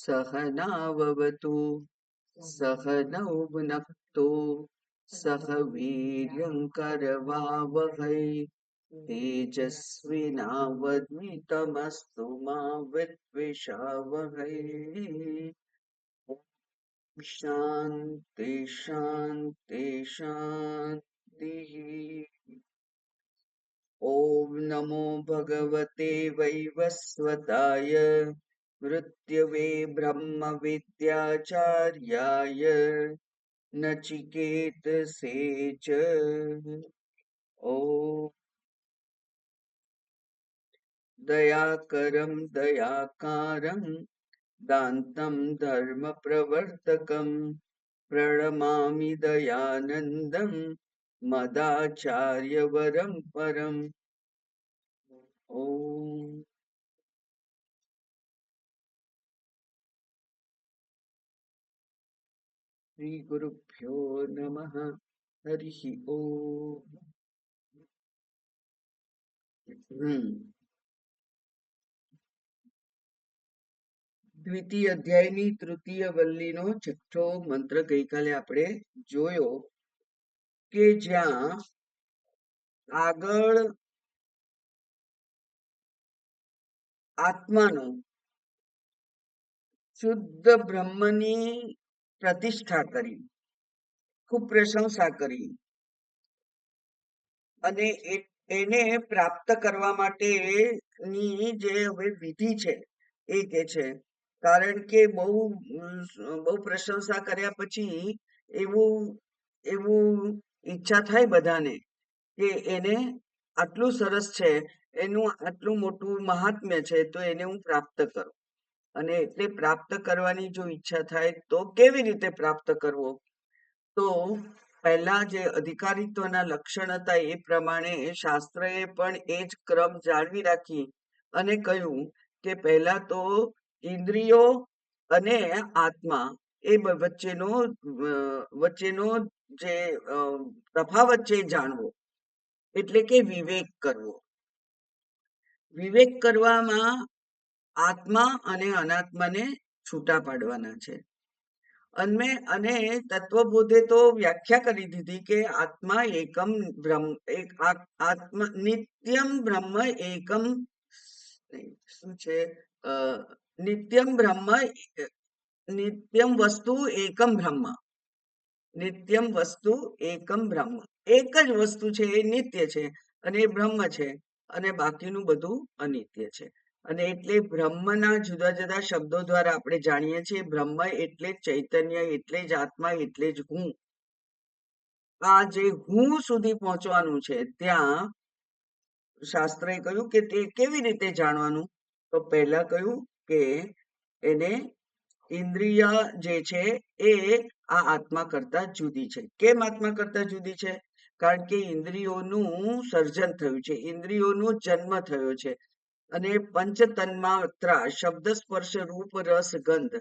सहनाववतु सहनौ भुनक्तु सह वीर्यङ्करवावहै तेजस्विनावधीतमस्तु मा विद्विषावहै। शान्ति शान्ति शान्तिः। ॐ नमो भगवते वैवस्वताय मृत्युवे ब्रह्मविद्याचार्याय नचिकेतसे च। ॐ दयाकरं दयाकारं दान्तं धर्मप्रवर्तकं प्रणमामि दयानन्दं मदाचार्यवरं परम्। ॐ श्रीगुरुभ्यो नमः। हरिः ओम्। દ્વિતીય અધ્યાયની તૃતીય વલ્લીનો છઠ્ઠો મંત્ર ગઈકાલે આપણે જોયો કે જ્યાં આગળ આત્માનો શુદ્ધ બ્રહ્મની પ્રતિષ્ઠા કરી, ખૂબ પ્રશંસા કરી અને એને પ્રાપ્ત કરવા માટેની જે હવે વિધિ છે એ કે છે, કારણ કે બહુ પ્રશંસા કર્યા પછી એવું એવું ઈચ્છા થાય બધાને કે એને આટલું સરસ છે, એનું આટલું મોટું મહાત્મ્ય છે, તો એને હું પ્રાપ્ત કરું. અને એટલે પ્રાપ્ત કરવાની જો ઈચ્છા થાય તો કેવી રીતે પ્રાપ્ત કરવો? તો પહેલા જે અધિકારીત્વના લક્ષણ હતા એ પ્રમાણે શાસ્ત્રએ પણ એ જ ક્રમ જાળવી રાખી અને કહ્યું કે પહેલા તો ઇન્દ્રિયો અને આત્મા એ વચ્ચેનો જે તફાવત છે જાણવો, એટલે કે વિવેક કરવો. વિવેક કરવામાં આત્મા અને અનાત્માને છૂટા પાડવાના છે. અને તત્વબોધે તો વ્યાખ્યા કરી દીધી કે આત્મા એકમ બ્રહ્મ, આત્મા નિત્યમ બ્રહ્મ એકમ, શું છે, નિત્યમ બ્રહ્મ, નિત્યમ વસ્તુ એકમ બ્રહ્મ, નિત્યમ વસ્તુ એકમ બ્રહ્મ. એક જ વસ્તુ છે એ નિત્ય છે અને એ બ્રહ્મ છે, અને બાકીનું બધું અનિત્ય છે. અને એટલે બ્રહ્મના જુદા જુદા શબ્દો દ્વારા આપણે જાણીએ છીએ બ્રહ્મ એટલે જ ચૈતન્ય, એટલે જ આત્મા, એટલે જ હું. આ જે હું સુધી પહોંચવાનું છે ત્યાં શાસ્ત્રએ કહ્યું કે તે કેવી રીતે જાણવાનું? તો પહેલા કહ્યું કે એને ઇન્દ્રિય જે છે એ આ આત્મા કરતા જુદી છે. કેમ આત્મા કરતા જુદી છે? કારણ કે ઇન્દ્રિયોનું સર્જન થયું છે, ઇન્દ્રિયોનો જન્મ થયો છે, અને પંચ તન્માત્રા શબ્દ સ્પર્શ રૂપ રસ ગંધ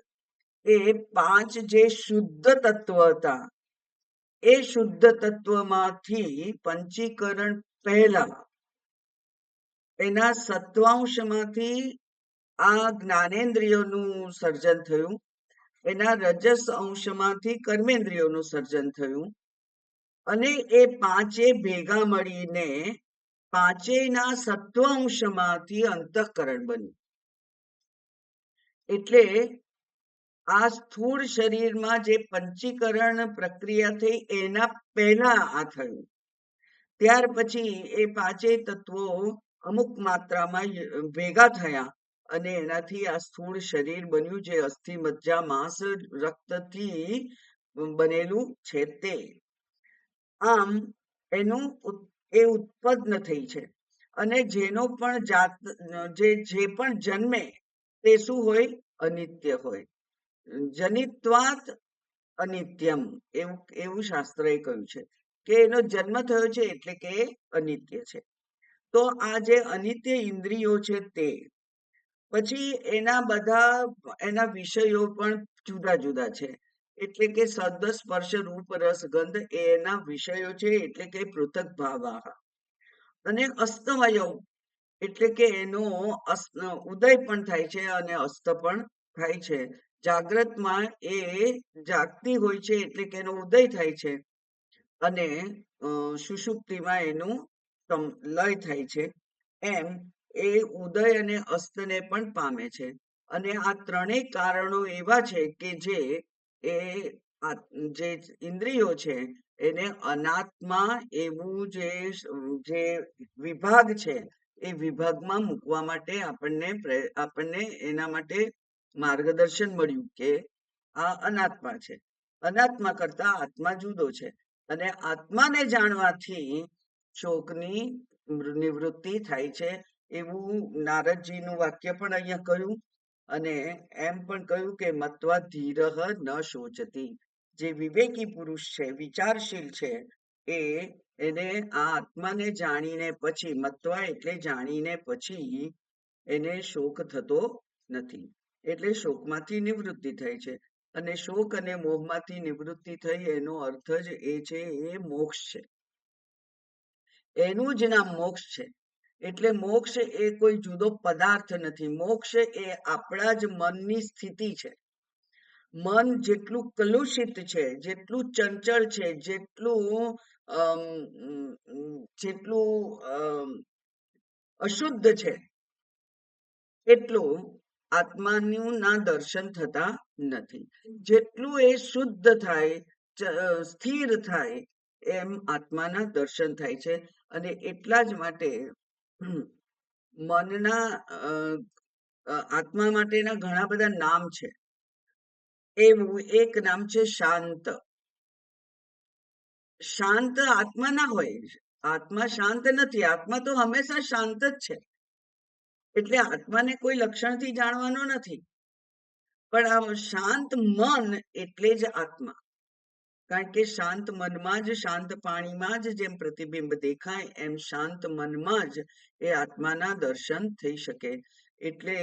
એ પાંચ જે શુદ્ધ તત્વ હતા એ શુદ્ધ તત્વમાંથી પંચીકરણ પહેલા એના સત્વાંશમાંથી આ જ્ઞાનેન્દ્રિયોનું સર્જન થયું, એના રજસ અંશમાંથી કર્મેન્દ્રિયોનું સર્જન થયું, અને એ પાંચે ભેગા મળીને પાંચેયના સત્વાંશમાંથી અંતઃકરણ બન્યું. એટલે આ સ્થૂળ શરીરમાં જે પંચીકરણ પ્રક્રિયા થઈ એના પહેલા આ થયું. ત્યાર પછી એ પાંચેય તત્વો અમુક માત્રામાં ભેગા થયા અને એનાથી આ સ્થૂળ શરીર બન્યું, જે અસ્થિ મજ્જા માંસ રક્તથી બનેલું છે તે. આમ એનું એ ઉત્પન્ન થઈ છે. અને જેનો પણ જે પણ જન્મે તે શું હોય? અનિત્ય હોય. જનિત્વાત અનિત્યમ, એવું શાસ્ત્રએ કહ્યું છે કે એનો જન્મ થયો છે એટલે કે અનિત્ય છે. તો આ જે અનિત્ય ઇન્દ્રિયો છે તે પછી એના વિષયો પણ જુદા જુદા છે, એટલે કે શબ્દ સ્પર્શ રૂપ રસ ગંધ એના વિષયો છે, એટલે કે પૃથક ભાવાહ. અને અસ્તમય એટલે કે એનો ઉદય પણ થાય છે અને અસ્ત પણ થાય છે, જાગ્રતમાં એ જાગતી હોય છે એટલે કે એનો ઉદય થાય છે, અને સુષુપ્તિમાં એનું લય થાય છે. એમ એ ઉદય અને અસ્તને પણ પામે છે. અને આ ત્રણેય કારણો એવા છે કે જે એ જે ઇન્દ્રિયો છે એને અનાત્મા એવું જે વિભાગ છે એ વિભાગમાં મૂકવા માટે આપણને એના માટે માર્ગદર્શન મળ્યું કે આ અનાત્મા છે. અનાત્મા કરતા આત્મા જુદો છે, અને આત્માને જાણવાથી શોકની નિવૃત્તિ થાય છે. એવું નારદજીનું વાક્ય પણ અહીંયા કહ્યું, અને એમ પણ કહ્યું કે મત્વા ધીરહ ન શોચતી. જે વિવેકી પુરુષ છે, વિચારશીલ છે, એને આ આત્માને જાણીને પછી, મત્વા એટલે જાણીને પછી એને શોક થતો નથી. એટલે શોકમાંથી નિવૃત્તિ થાય છે. અને શોક અને મોહમાંથી નિવૃત્તિ થઈ એનો અર્થ જ એ છે, એ મોક્ષ છે. એનું જ નામ મોક્ષ છે. એટલે મોક્ષ એ કોઈ જુદો પદાર્થ નથી. મોક્ષ એ આપણા જ મનની સ્થિતિ છે. મન જેટલું કલુષિત છે, જેટલું ચંચળ છે, જેટલું અશુદ્ધ છે, એટલું આત્માનું ના દર્શન થતા નથી. જેટલું એ શુદ્ધ થાય, સ્થિર થાય, એમ આત્માના દર્શન થાય છે. અને એટલા જ માટે મનના આત્મા માટેના ઘણા બધા નામ છે. એવું એક નામ છે શાંત. શાંત આત્મા ના હોય. આત્મા શાંત નથી. આત્મા તો હંમેશા શાંત જ છે. એટલે આત્માને કોઈ લક્ષણથી જાણવાનો નથી. પણ આ શાંત મન એટલે જ આત્મા. કારણ કે શાંત મનમાં જ, શાંત પાણીમાં જ જેમ પ્રતિબિંબ દેખાય, એમ શાંત મનમાં જ એ આત્માના દર્શન થઈ શકે. એટલે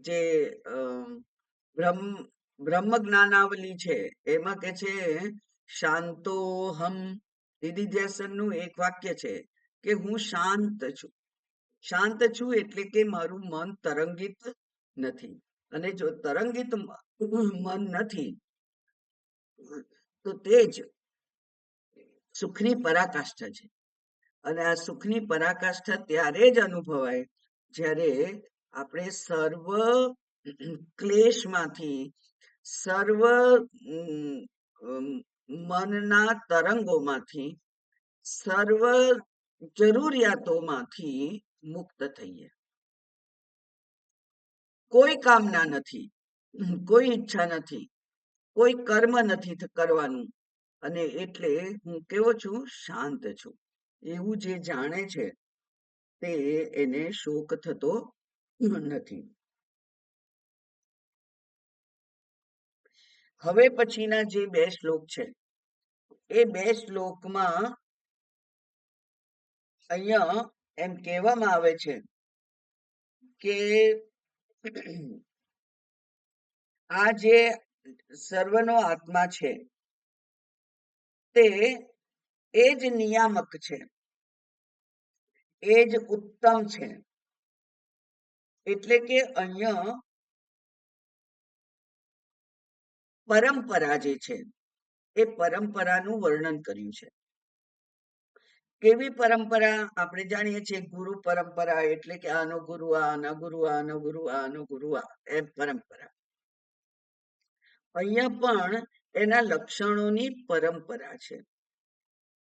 જે બ્રહ્મ જ્ઞાનાવલી છે એમાં કે છે શાંતોહમ. નિધિધ્યાસનનું એક વાક્ય છે કે હું શાંત છું. શાંત છું એટલે કે મારું મન તરંગિત નથી. અને જો તરંગિત મન નથી તો તે જ સુખની પરાકાષ્ઠા છે. અને આ સુખની પરાકાષ્ઠા ત્યારે જ અનુભવાય જ્યારે આપણે સર્વ ક્લેશમાંથી, સર્વ મનના તરંગોમાંથી, સર્વ જરૂરિયાતોમાંથી મુક્ત થઈએ. કોઈ કામના નથી, કોઈ ઈચ્છા નથી, કોઈ કર્મ નથી કરવાનું, અને એટલે હું કેવો છું? શાંત છું. એવું જે જાણે છે તે એને શોક થતો નથી. હવે પછીના જે 2 શ્લોક છે એ 2 શ્લોકમાં અહીંયા એમ કહેવામાં આવે છે કે આ જે સર્વનો આત્મા છે તે એ જ નિયામક છે, એ જ ઉત્તમ છે. એટલે કે અહીંયા પરંપરા જે છે એ પરંપરાનું વર્ણન કર્યું છે. કેવી પરંપરા? આપણે જાણીએ છીએ ગુરુ પરંપરા એટલે કે આનો ગુરુ આનો ગુરુ આનો ગુરુ આનો ગુરુ એમ પરંપરા. અહીંયા પણ એના લક્ષણોની પરંપરા છે.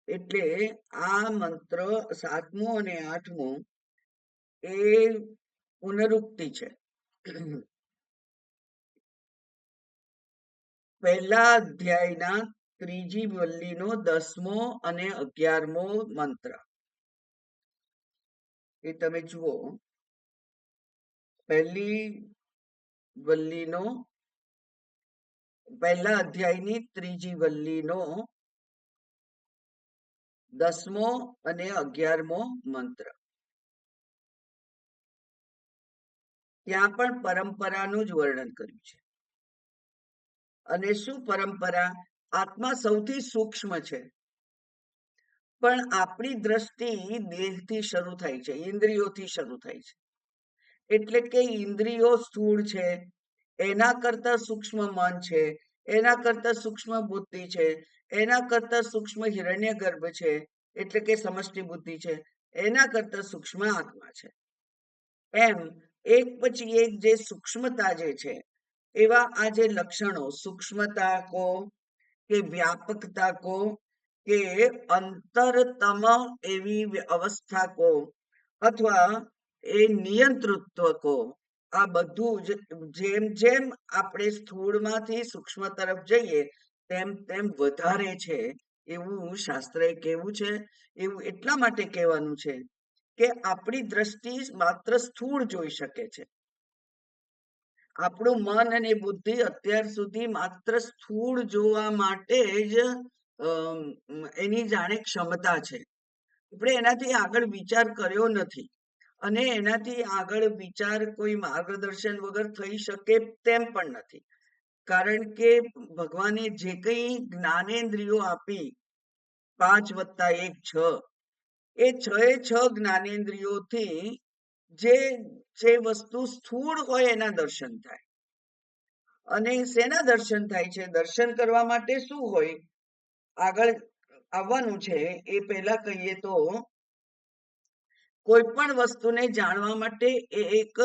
એટલે આ મંત્ર 7મો અને 8મો એ પુનરુક્તિ છે. પહેલા અધ્યાયના 3જી વલ્લીનો 10મો અને 11મો મંત્ર એ તમે જુઓ. પહેલી વલ્લીનો, પહેલા અધ્યાયની 3જી વલ્લીનો 10મો અને 11મો મંત્ર. ત્યાં પણ પરંપરાનું જ વર્ણન કર્યું છે. અને શું પરંપરા? આત્મા સૌથી સૂક્ષ્મ છે, પણ આપણી દ્રષ્ટિ દેહથી શરૂ થાય છે, ઇન્દ્રિયોથી શરૂ થાય છે. એટલે કે ઇન્દ્રિયો સ્થૂળ છે, એના કરતા સૂક્ષ્મ મન છે, એના કરતા સૂક્ષ્મ બુદ્ધિ છે, એના કરતા સૂક્ષ્મ હિરણ્યગર્ભ છે, એટલે કે સમષ્ટિ બુદ્ધિ છે, એના કરતા સૂક્ષ્મ આત્મા છે. એમ એક પછી એક જે સૂક્ષ્મતા જે છે, એવા આ જે લક્ષણો સૂક્ષ્મતા કો કે વ્યાપકતા કો કે અંતરતમ એવી અવસ્થા કો અથવા એ નિયંતૃત્વ કો, આ બધું જ જેમ જેમ આપણે સ્થૂળમાંથી સૂક્ષ્મ તરફ જઈએ તેમ તેમ વધારે છે એવું શાસ્ત્રએ કહેવું છે. એવું એટલા માટે કહેવાનું છે કે આપણી દ્રષ્ટિ માત્ર સ્થૂળ જોઈ શકે છે. આપણું મન અને બુદ્ધિ અત્યાર સુધી માત્ર સ્થૂળ જોવા માટે જ એની જાણે ક્ષમતા છે. આપણે એનાથી આગળ વિચાર કર્યો નથી અને એનાથી આગળ વિચાર કોઈ માર્ગદર્શન વગર થઈ શકે તેમ પણ નથી. કારણ કે ભગવાને જે કંઈ જ્ઞાનેન્દ્રિયો આપી 5+1 6, એ 6 જ્ઞાનેન્દ્રિયોથી જે વસ્તુ સ્થૂળ હોય એના દર્શન થાય. અને શેના દર્શન થાય છે? દર્શન કરવા માટે શું હોય? આગળ આવવાનું છે એ પહેલા કહીએ તો કોઈ પણ વસ્તુને જાણવા માટે એક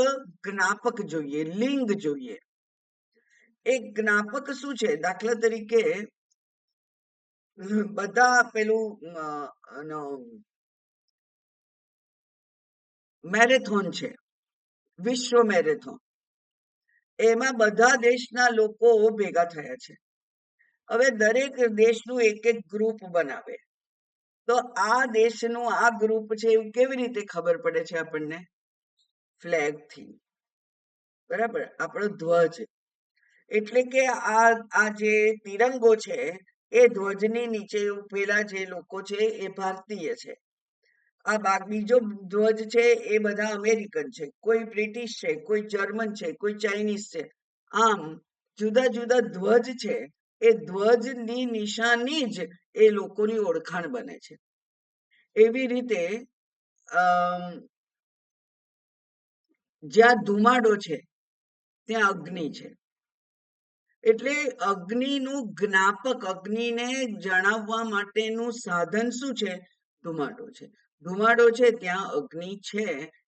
જ્ઞાપક જોઈએ, લિંગ જોઈએ. એક જ્ઞાપક શું છે? દાખલા તરીકે બધા પેલું મેરેથોન છે, વિશ્વ મેરેથોન, એમાં બધા દેશના લોકો ભેગા થયા છે. હવે દરેક દેશનું એક એક ગ્રુપ બનાવે, તો આ દેશનું આ ગ્રુપ છે એવું કેવી રીતે ખબર પડે છે આપણને? ફ્લેગ થી, બરાબર, આપણો ધ્વજ. એટલે કે આ જે તિરંગો છે એ ધ્વજની નીચે ઉભેલા જે લોકો છે એ ભારતીય છે. આ બીજો ધ્વજ છે એ બધા અમેરિકન છે, કોઈ બ્રિટિશ છે, કોઈ જર્મન છે, કોઈ ચાઇનીઝ છે. આમ જુદા જુદા ધ્વજ છે, એ ધ્વજની નિશાની જ એ લોકોની ઓળખાણ બને છે. એવી રીતે જ્યાં ધુમાડો છે ત્યાં અગ્નિ છે. એટલે અગ્નિનું જ્ઞાપક, અગ્નિને જણાવવા માટેનું સાધન શું છે? ધુમાડો છે. ધુમાડો છે ત્યાં અગ્નિ છે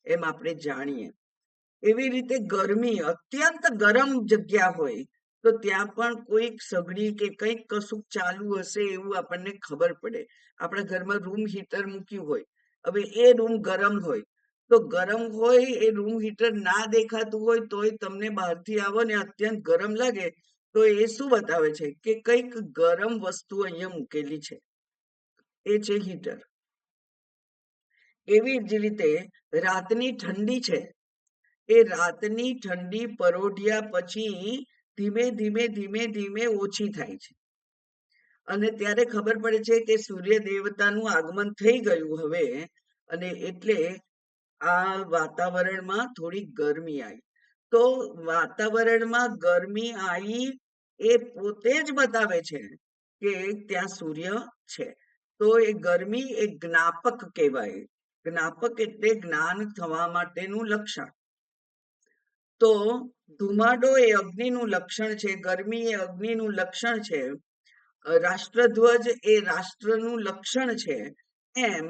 એમ આપણે જાણીએ. એવી રીતે ગરમી, અત્યંત ગરમ જગ્યા હોય તો ત્યાં પણ કોઈક સગડી કે કંઈક કશુંક ચાલુ હશે એવું આપણને ખબર પડે. આપણા ઘરમાં રૂમ હીટર મૂક્યું હોય, હવે એ રૂમ ગરમ હોય, તો ગરમ હોય એ રૂમ હીટર ના દેખાતું હોય તોય તમને બહારથી આવો ને અત્યંત ગરમ લાગે તો એ શું બતાવે છે? કે કંઈક ગરમ વસ્તુ અહીંયા મૂકેલી છે, એ છે હીટર. એવી જ રીતે રાતની ઠંડી છે, એ રાતની ઠંડી પરોઢિયા પછી ધીમે ધીમે ધીમે ધીમે ઓછી થાય છે અને ત્યારે ખબર પડે છે કે સૂર્ય દેવતાનું આગમન થઈ ગયું હવે, અને એટલે આ વાતાવરણમાં થોડી ગરમી આવી. તો વાતાવરણમાં ગરમી આવી એ પોતે જ બતાવે છે કે ત્યાં સૂર્ય છે. તો એ ગરમી એક જ્ઞાપક કહેવાય. જ્ઞાપક એટલે જ્ઞાન થવા માટેનું લક્ષણ. તો ધુમાડો એ અગ્નિનું લક્ષણ છે, ગરમી એ અગ્નિનું લક્ષણ છે, રાષ્ટ્રધ્વજ એ રાષ્ટ્રનું લક્ષણ છે. એમ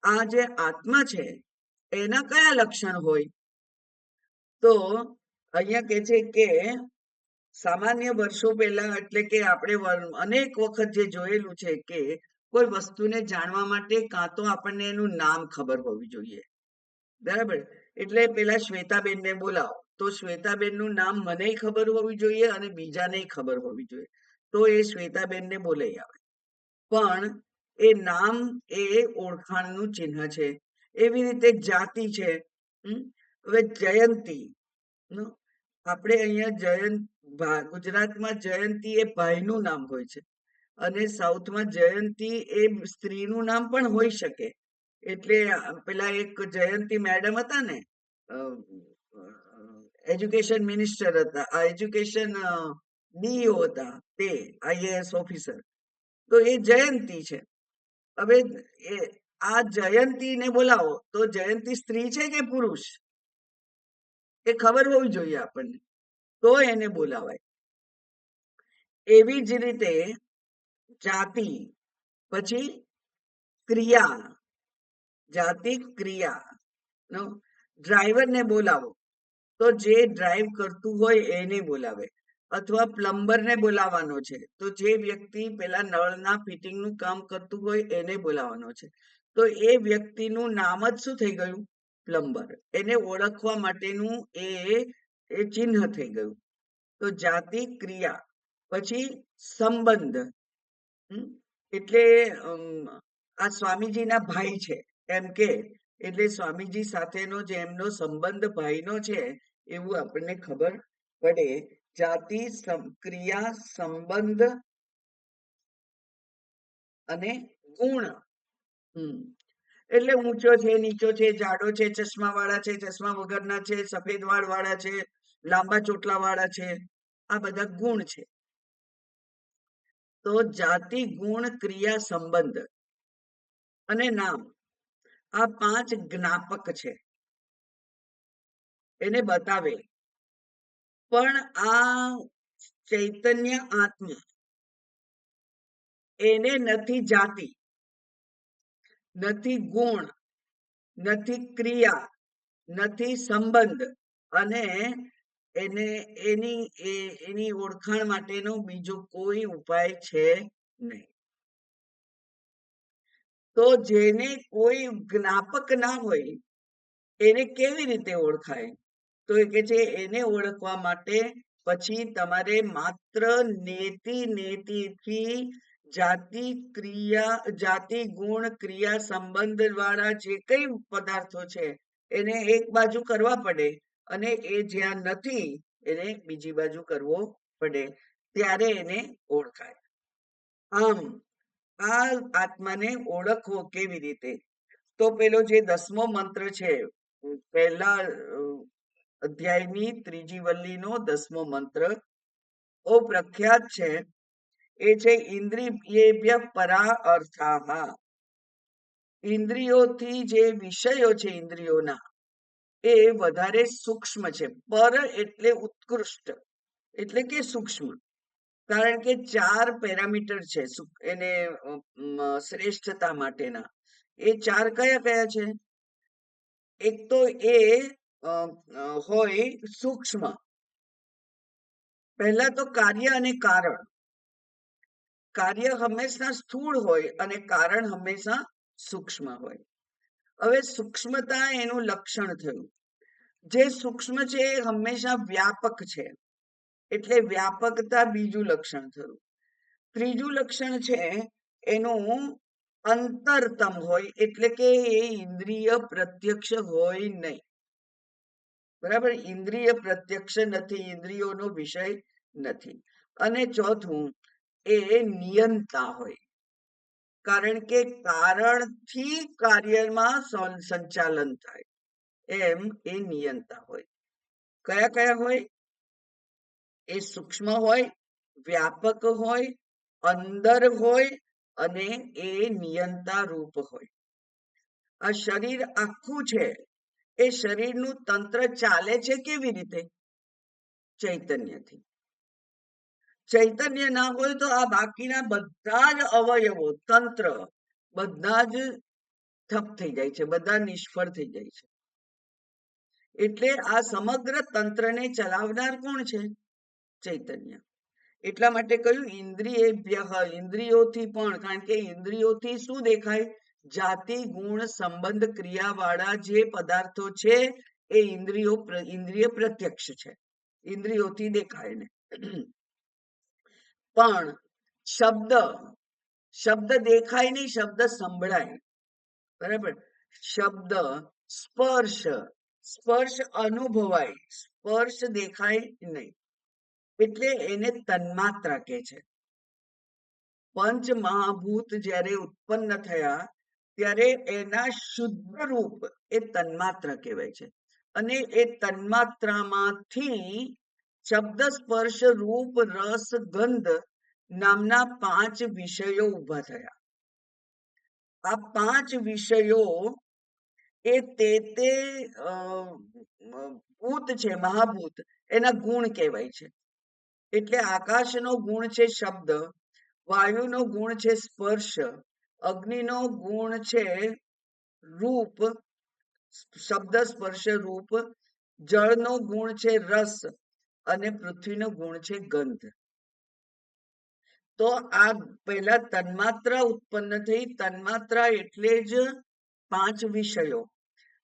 આ જે આત્મા છે એના કયા લક્ષણ હોય? તો અહીંયા કે છે કે સામાન્ય વર્ષો પહેલા, એટલે કે આપણે અનેક વખત જે જોયેલું છે કે કોઈ વસ્તુને જાણવા માટે કાં તો આપણને એનું નામ ખબર હોવી જોઈએ, બરાબર. એટલે પેલા શ્વેતાબેનને બોલાવો તો શ્વેતાબેનનું નામ મને ખબર હોવી જોઈએ અને બીજાને ખબર હોવી જોઈએ, તો એ શ્વેતાબેનને બોલાઈ આવે. પણ એ નામ એ ઓળખાણનું ચિહ્ન છે. એવી રીતે જાતિ છે. હવે જયંતી, આપણે અહીંયા જયંત, ગુજરાતમાં જયંતી એ ભાઈનું નામ હોય છે અને સાઉથમાં જયંતી એ સ્ત્રીનું નામ પણ હોઈ શકે. એટલે પેલા એક જયંતી મેડમ હતા ને, એજ્યુકેશન મિનિસ્ટર હતા, આ એજ્યુકેશન ડીઈઓ હતા, તે આઈએએસ ઓફિસર, તો એ જયંતી છે. હવે આ જયંતીને બોલાવો તો જયંતી સ્ત્રી છે કે પુરુષ એ ખબર હોવી જોઈએ આપણને. તો એને બોલાવાય. એવી જ રીતે જાતિ, પછી ક્રિયા, જાતિ ક્રિયા. ડ્રાઈવરને બોલાવો તો જે ડ્રાઈવ કરતું હોય એને બોલાવે, અથવા પ્લમ્બરને બોલાવવાનો છે તો જે વ્યક્તિ પેલા નળના ફિટિંગનું કામ કરતું હોય એને બોલાવવાનો છે. તો એ વ્યક્તિનું નામ જ શું થઈ ગયું? પ્લમ્બર. એને ઓળખવા માટેનું એ ચિહ્ન થઈ ગયું. તો જાતિ ક્રિયા, પછી સંબંધ. એટલે આ સ્વામીજીના ભાઈ છે એમ કે, એટલે સ્વામીજી સાથેનો જે એમનો સંબંધ ભાઈનો છે એવું આપણને ખબર પડે. જાતિ, ક્રિયા, સંબંધ અને ગુણ. એટલે ઊંચો છે, નીચો છે, જાડો છે, ચશ્મા વાળા છે, ચશ્મા વગરના છે, સફેદ વાળ વાળા છે, લાંબા ચોટલા વાળા છે, આ બધા ગુણ છે. તો જાતિ, ગુણ, ક્રિયા, સંબંધ અને નામ, આ 5 જ્ઞાપક છે, એને બતાવે. પણ આ ચૈતન્ય આત્મા, એને નથી જાતિ, નથી ગુણ, નથી ક્રિયા, નથી સંબંધ, અને એની ઓળખાણ માટેનો બીજો કોઈ ઉપાય છે નહીં. તો જેને કોઈ જ્ઞાપક ના હોય એને કેવી રીતે ઓળખાય? તો એ કે છે એને ઓળખવા માટે પછી તમારે માત્ર નેતિથી જાતિ, ક્રિયા, જાતિ, ગુણ, ક્રિયા, સંબંધ વાળા જે કઈ પદાર્થો છે એને એક બાજુ કરવા પડે, અને એ જ્યાં નથી એને બીજી બાજુ કરવો પડે, ત્યારે એને ઓળખાય. આમ આ આત્માને ઓળખવો કેવી રીતે? તો પેલો જે 10મો મંત્ર છે, પહેલા અધ્યાયની 3જી વલ્લીનો 10મો મંત્ર બહુ પ્રખ્યાત છે. એ છે ઇન્દ્રિયેભ્ય પરા અર્થાહ. ઇન્દ્રિયોથી જે વિષયો છે ઇન્દ્રિયોના, એ વધારે સૂક્ષ્મ છે. પર એટલે ઉત્કૃષ્ટ, એટલે કે સૂક્ષ્મ. કારણ કે 4 પેરામીટર છે એને શ્રેષ્ઠતા માટેના. એ 4 કયા કયા છે? એક તો એ હોય સૂક્ષ્મ. પહેલા તો કાર્ય અને કારણ. કાર્ય હંમેશા સ્થૂળ હોય અને કારણ હંમેશા સૂક્ષ્મ હોય. હવે સૂક્ષ્મતા એનું લક્ષણ થયું. જે સૂક્ષ્મ છે એ હંમેશા વ્યાપક છે, એટલે વ્યાપકતા બીજું લક્ષણ થયું. ત્રીજું લક્ષણ છે એનું અંતરતમ હોય, એટલે કે એ ઇન્દ્રિય પ્રત્યક્ષ હોય નહીં. બરાબર, ઇન્દ્રિય પ્રત્યક્ષ નથી, ઇન્દ્રિયોનો વિષય નથી. અને ચોથું, એ નિયંતા હોય, કારણ કે કારણથી કાર્યમાં સંચાલન થાય એમ એ નિયંતા હોય. કયા કયા હોય? એ સૂક્ષ્મ હોય, વ્યાપક હોય, અંદર હોય, અને એ નિયંતા રૂપ હોય. આ શરીર આખું છે, એ શરીરનું તંત્ર ચાલે છે કેવી રીતે? ચૈતન્યથી. ચૈતન્ય ના હોય તો આ બાકીના બધા જ અવયવો, તંત્ર, બધા જ ઠપ થઈ જાય છે, બધા નિષ્ફળ થઈ જાય છે. એટલે આ સમગ્ર તંત્રને ચલાવનાર કોણ છે? ચૈતન્ય. એટલા માટે કહ્યું ઇન્દ્રિયેભ્ય, ઇન્દ્રિયોથી પણ. કારણ કે ઇન્દ્રિયોથી શું દેખાય? જાતિ, ગુણ, સંબંધ, ક્રિયા વાળા જે પદાર્થો છે એ ઇન્દ્રિય પ્રત્યક્ષ છે, ઇન્દ્રિયોથી દેખાય ને. પણ શબ્દ દેખાય નહીં, શબ્દ સંભળાય. બરાબર, શબ્દ, સ્પર્શ અનુભવાય, સ્પર્શ દેખાય નહીં, એટલે એને તન્માત્રા કહે છે. પંચ મહાભૂત જ્યારે ઉત્પન્ન થયા ત્યારે એના શુદ્ધ રૂપ એ તન્માત્રા કહેવાય છે. અને એ તન્માત્રામાંથી શબ્દ, સ્પર્શ, રૂપ, રસ, ગંધ નામના 5 વિષયો ઉભા થયા. આ 5 વિષયો એ તે ભૂત છે, મહાભૂત, એના ગુણ કહેવાય છે. એટલે આકાશનો ગુણ છે શબ્દ, વાયુનો ગુણ છે સ્પર્શ, અગ્નિનો ગુણ છે રૂપ, શબ્દ સ્પર્શ રૂપ, જળનો ગુણ છે રસ અને પૃથ્વીનો ગુણ છે ગંધ. તો આ પહેલા તન્માત્રા ઉત્પન્ન થઈ. તન્માત્રા એટલે જ 5 વિષયો.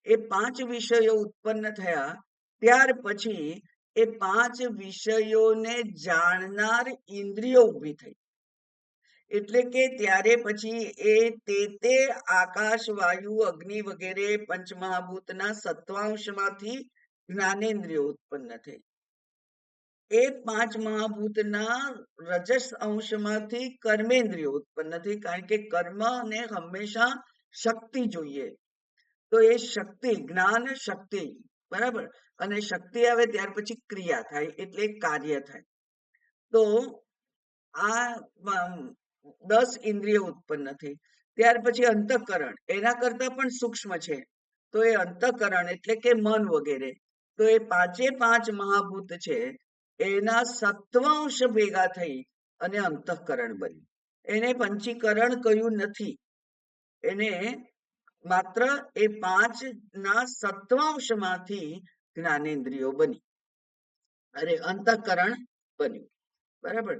એ 5 વિષયો ઉત્પન્ન થયા ત્યાર પછી એ 5 વિષયોને જાણનાર ઇન્દ્રિયો ઊભી થઈ. એટલે કે ત્યારે પછી તે આકાશ, વાયુ, અગ્નિ વગેરે પંચમહાભૂતના સત્વાંશમાંથી જ્ઞાનેન્દ્રિયો ઉત્પન્ન થઈ. એ 5 મહાભૂતના રજસ અંશમાંથી કર્મેન્દ્રિયો ઉત્પન્ન થઈ. કારણ કે કર્મને હંમેશા શક્તિ જોઈએ. તો એ શક્તિ, જ્ઞાન શક્તિ, બરાબર. અને શક્તિ આવે ત્યાર પછી ક્રિયા થાય, એટલે કાર્ય થાય. તો આ 10 ઇન્દ્રિયો ઉત્પન્ન થઈ. ત્યાર પછી અંતઃકરણ, એના કરતા પણ સૂક્ષ્મ છે. તો એ અંતઃકરણ એટલે કે મન વગેરે. તો એ 5 મહાભૂત છે, એના સત્વાંશ ભેગા થઈ અને અંતઃકરણ બન્યું. એને પંચીકરણ કહ્યું નથી. એને માત્ર એ 5ના સત્વાંશમાંથી જ્ઞાનેન્દ્રિયો બની, અરે અંતઃકરણ બન્યું, બરાબર.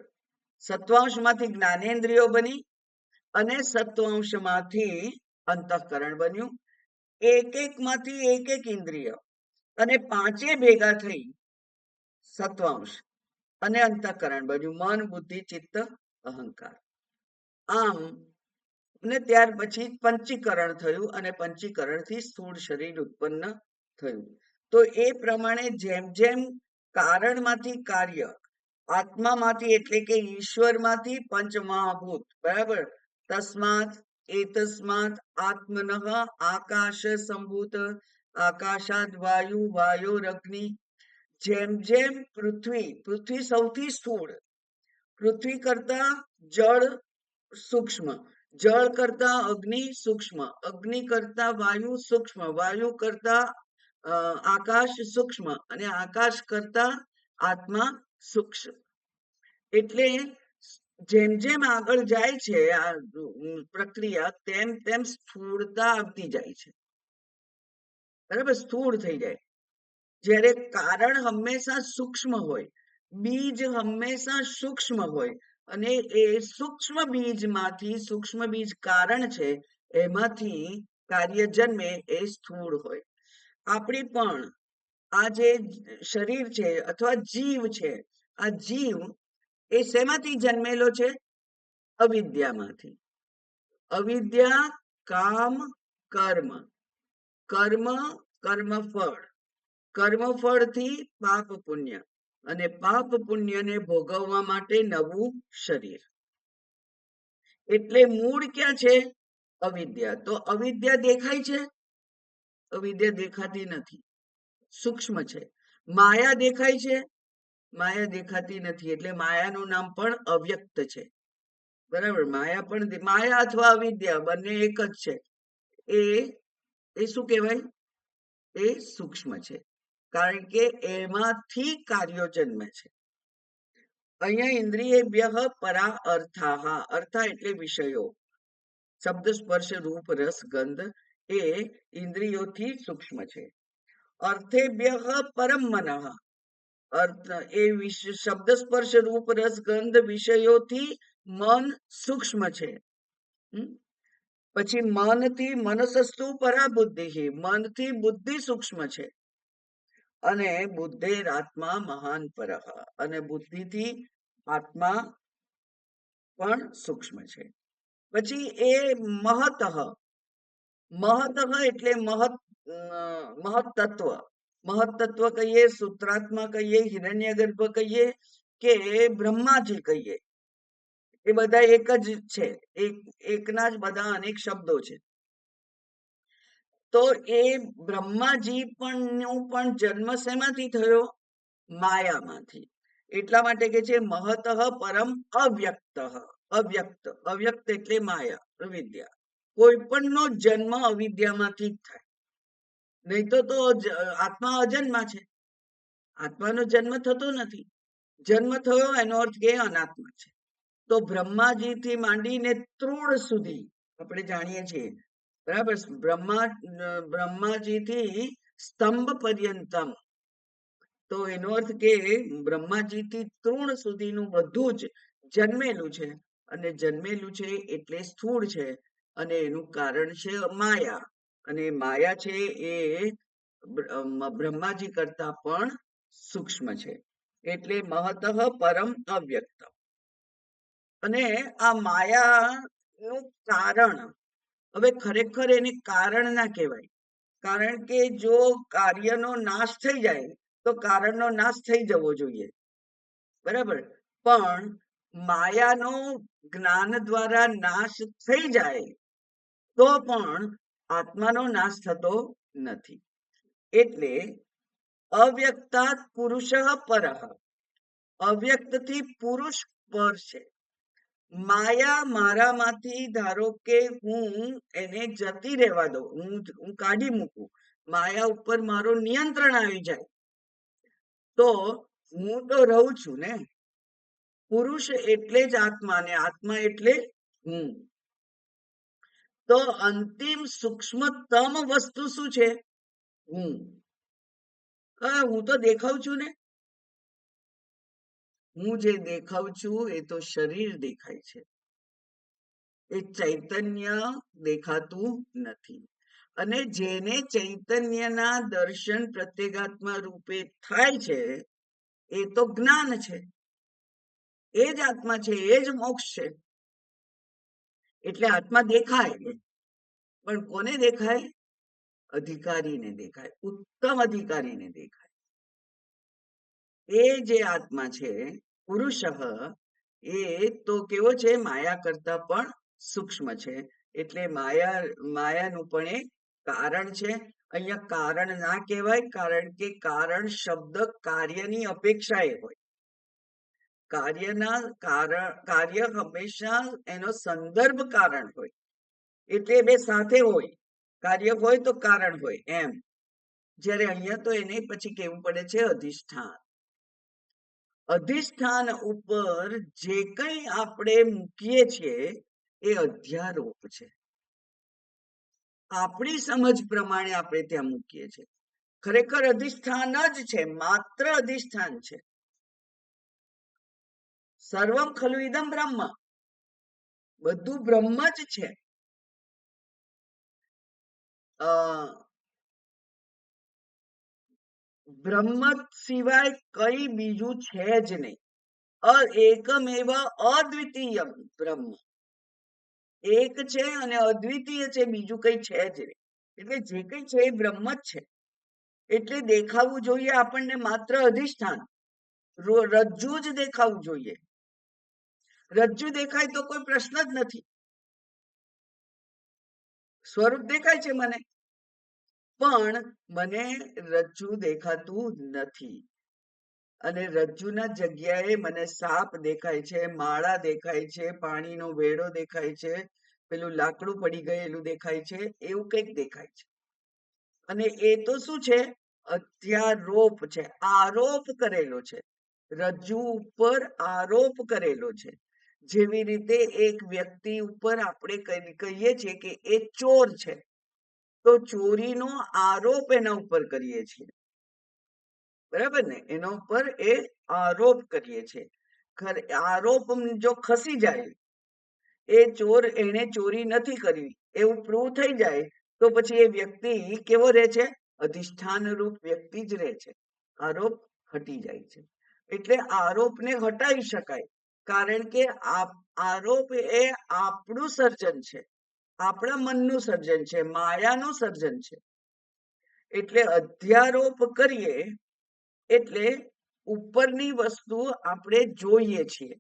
સત્વાંશમાંથી જ્ઞાનેન્દ્રિયો બની અને સત્વાંશમાંથી અંતઃકરણ બન્યું. એક માંથી એક ઇન્દ્રિય અને 5 ભેગા થઈ સત્વાંશ અને અંતઃકરણ બન્યું, મન, બુદ્ધિ, ચિત્ત, અહંકાર. આમ અને ત્યાર પછી પંચીકરણ થયું અને પંચીકરણથી સ્થૂળ શરીર ઉત્પન્ન થયું. તો એ પ્રમાણે જેમ જેમ કારણમાંથી કાર્ય, આત્મામાંથી એટલે કે ઈશ્વરમાંથી પંચમહાભૂત, બરાબર. તસ્માત એતસ્માત આત્મનઃ આકાશ સંભૂત, આકાશાદ વાયુ, વાયોરગ્નિ. જેમ જેમ પૃથ્વી સૌથી સ્થૂળ, પૃથ્વી કરતા જળ સૂક્ષ્મ, જળ કરતા અગ્નિ સૂક્ષ્મ, અગ્નિ કરતા વાયુ સૂક્ષ્મ, વાયુ કરતા આકાશ સૂક્ષ્મ અને આકાશ કરતા આત્મા સૂક્ષ્મ. એટલે જેમ જેમ આગળ જાય છે આ પ્રક્રિયા, તેમ તેમ સ્થૂળતા આવતી જાય છે, બરાબર. સ્થૂળ થઈ જાય. જ્યારે કારણ હંમેશા સૂક્ષ્મ હોય, બીજ હંમેશા સૂક્ષ્મ હોય, અને એ સૂક્ષ્મ બીજમાંથી, સૂક્ષ્મ બીજ કારણ છે, એમાંથી કાર્ય જન્મે એ સ્થૂળ હોય. આપણી પણ આ જે શરીર છે અથવા જીવ છે, આ જીવ એ શેમાંથી જન્મેલો છે? અવિદ્યામાંથી. અવિદ્યા, કામ, કર્મ, કર્મ, કર્મફળ, કર્મફળથી પાપ પુણ્ય, અને પાપ પુણ્યને ભોગવવા માટે નવું શરીર. એટલે મૂળ ક્યાં છે? અવિદ્યા. તો અવિદ્યા દેખાય છે? અવિદ્યા દેખાતી નથી, સૂક્ષ્મ છે. માયા દેખાય છે? માયા દેખાતી નથી. એટલે માયાનું નામ પણ અવ્યક્ત છે, બરાબર. માયા પણ, માયા અથવા અવિદ્યા બંને એક જ છે. એ શું કહેવાય? એ સૂક્ષ્મ છે, કારણ કે એમાંથી કાર્યો જન્મે છે. અહીંયા ઇન્દ્રિયેભ્યઃ પરા અર્થાઃ, અર્થા એટલે વિષયો, શબ્દ સ્પર્શ રૂપ રસ ગંધ, એ ઇન્દ્રિયોથી સૂક્ષ્મ છે. અર્થેભ્યઃ પરમ મનઃ, અર્થ એ શબ્દ સ્પર્શ રૂપ રસ ગંધ વિષયોથી મન સૂક્ષ્મ છે. પછી મનથી મનસસ્તુ પરા બુદ્ધિ, મનથી બુદ્ધિ સૂક્ષ્મ છે. અને બુદ્ધેર આત્મા મહાન પરઃ, અને બુદ્ધિથી આત્મા પણ સૂક્ષ્મ છે. પછી એ મહતઃ, મહતઃ એટલે મહત્તત્વ, મહત્તત્વ કહીએ, સૂત્રાત્મા કહીએ, હિરણ્યગર્ભ કહીએ કે બ્રહ્માજી કહીએ, એ બધા એક જ છે. એકના જ બધા અનેક શબ્દો છે. તો એ બ્રહ્માજી પણ જન્મ શેમાંથી થયો? માયામાંથી. એટલા માટે કે છે મહતઃ પરમ અવ્યક્ત, અવ્યક્ત, અવ્યક્ત એટલે માયા, અવિદ્યા. કોઈ પણનો જન્મ અવિદ્યામાંથી જ થાય. નહીં તો આત્મા અજન્મા છે. આત્માનો જન્મ થતો નથી. જન્મ થયો એનો અર્થ કે અનાત્મા છે. તો બ્રહ્માજીથી માંડીને તૃણ સુધી આપણે જાણીએ છીએ, બરાબર. બ્રહ્માજીથી સ્તંભ પર્યંતમ, તો એનો અર્થ કે બ્રહ્માજીથી તૃણ સુધીનું બધું જ જન્મેલું છે. અને જન્મેલું છે એટલે સ્થૂળ છે. અને એનું કારણ છે માયા. અને માયા છે એ બ્રહ્માજી કરતા પણ સૂક્ષ્મ છે. એટલે મહતઃ પરમ અવ્યક્ત. અને આ માયાનું કારણ, હવે ખરેખર એને કારણ ના કહેવાય. કારણ કે જો કાર્યનો નાશ થઈ જાય તો કારણનો નાશ થઈ જવો જોઈએ, બરાબર. પણ માયાનો જ્ઞાન દ્વારા નાશ થઈ જાય તો પણ આત્માનો નાશ થતો નથી. એટલે અવ્યક્તાત પુરુષ પરઃ, અવ્યક્તથી પુરુષ પર છે. માયા મારામાંથી ધારો કે હું એને જતી રહેવા દઉં, હું કાઢી મૂકું, માયા ઉપર મારું નિયંત્રણ આવી જાય તો હું તો રહું છું ને. પુરુષ એટલે જ આત્મા, ને આત્મા એટલે હું. તો અંતિમ સૂક્ષ્મતમ વસ્તુ શું છે? હું. હું તો દેખાઉં છું ને. હું જે દેખાઉં છું એ તો શરીર દેખાય છે, એ ચૈતન્ય દેખાતું નથી. અને જેને ચૈતન્યના દર્શન પ્રત્યેગાત્મા રૂપે થાય છે એ તો જ્ઞાન છે, એ જ આત્મા છે, એ જ મોક્ષ છે. એટલે આત્મા દેખાય, પણ કોને દેખાય? અધિકારીને દેખાય, ઉત્તમ અધિકારીને દેખાય. એ જે આત્મા છે પુરુષ, એ તો કેવો છે? માયા કરતા પણ સૂક્ષ્મ છે. એટલે માયાનું પણ એ કારણ છે. અહીંયા કારણ ના કહેવાય, કારણ કે કારણ શબ્દ કાર્યની અપેક્ષાએ હોય. કાર્ય હંમેશા એનો સંદર્ભ કારણ હોય. એટલે બે સાથે હોય. કાર્ય હોય તો કારણ હોય એમ. જ્યારે અહીંયા તો એને પછી કેવું પડે છે અધિષ્ઠાન. અધિષ્ઠાન ઉપર જે કંઈ આપણે મૂકીએ છીએ એ અધ્યારોપ છે. આપણી સમજ પ્રમાણે આપણે ત્યાં મૂકીએ છીએ. ખરેખર અધિષ્ઠાન જ છે, માત્ર અધિષ્ઠાન છે. સર્વમ ખલુ ઇદમ બ્રહ્મ, બધું બ્રહ્મ જ છે. બ્રહ્મ સિવાય કઈ બીજું છે જ નહીં. એકમેવ અદ્વિતીય બ્રહ્મ, એક છે અને અદ્વિતીય છે, બીજું કઈ છે જ નહીં. એટલે જે કઈ છે એ બ્રહ્મ જ છે. એટલે દેખાવું જોઈએ આપણને માત્ર અધિષ્ઠાન, રજ્જુ જ દેખાવું જોઈએ. રજ્જુ દેખાય તો કોઈ પ્રશ્ન જ નથી. સ્વરૂપ દેખાય છે મને, પણ મને રજ્જુ દેખાતું નથી. અને રજ્જુના જગ્યાએ મને સાપ દેખાય છે, માળા દેખાય છે, પાણીનો વેડો દેખાય છે, પેલું લાકડું પડી ગયેલું દેખાય છે, એવું કંઈક દેખાય છે. અને એ તો શું છે? અધ્યારોપ છે, આરોપ કરેલો છે. રજ્જુ ઉપર આરોપ કરેલો છે. જેવી રીતે એક વ્યક્તિ ઉપર આપણે કહીએ છીએ કે એ ચોર છે, તો ચોરીનો આરોપ એના ઉપર કરીએ છીએ, બરાબર ને? એના ઉપર એ આરોપ કરીએ છીએ. આરોપ જો ખસી જાય, એ ચોર એને ચોરી નથી કરી એવું પ્રૂવ થઈ જાય, તો પછી એ વ્યક્તિ કેવો રહે છે? અધિષ્ઠાન રૂપ વ્યક્તિ જ રહે છે. આરોપ હટી જાય છે. એટલે આરોપને હટાવી શકાય, કારણ કે આરોપ એ આપણું સર્જન છે, આપણા મનનું સર્જન છે, માયાનું સર્જન છે. એટલે અધ્યારોપ કરીએ એટલે ઉપરની વસ્તુ આપણે જોઈએ છીએ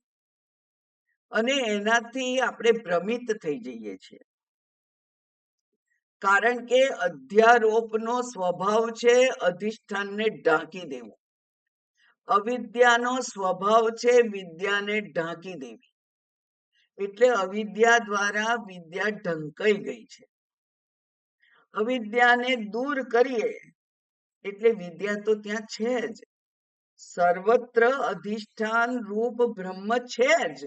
અને એનાથી આપણે ભ્રમિત થઈ જઈએ છીએ. કારણ કે અધ્યારોપનો સ્વભાવ છે અધિષ્ઠાનને ઢાંકી દેવું. અવિદ્યાનો સ્વભાવ છે વિદ્યાને ઢાંકી દેવી. એટલે અવિદ્યા દ્વારા વિદ્યા ઢંકાઈ ગઈ છે. અવિદ્યાને દૂર કરીએ એટલે વિદ્યા તો ત્યાં છે જ, સર્વત્ર અધિષ્ઠાન રૂપ બ્રહ્મ છે જ,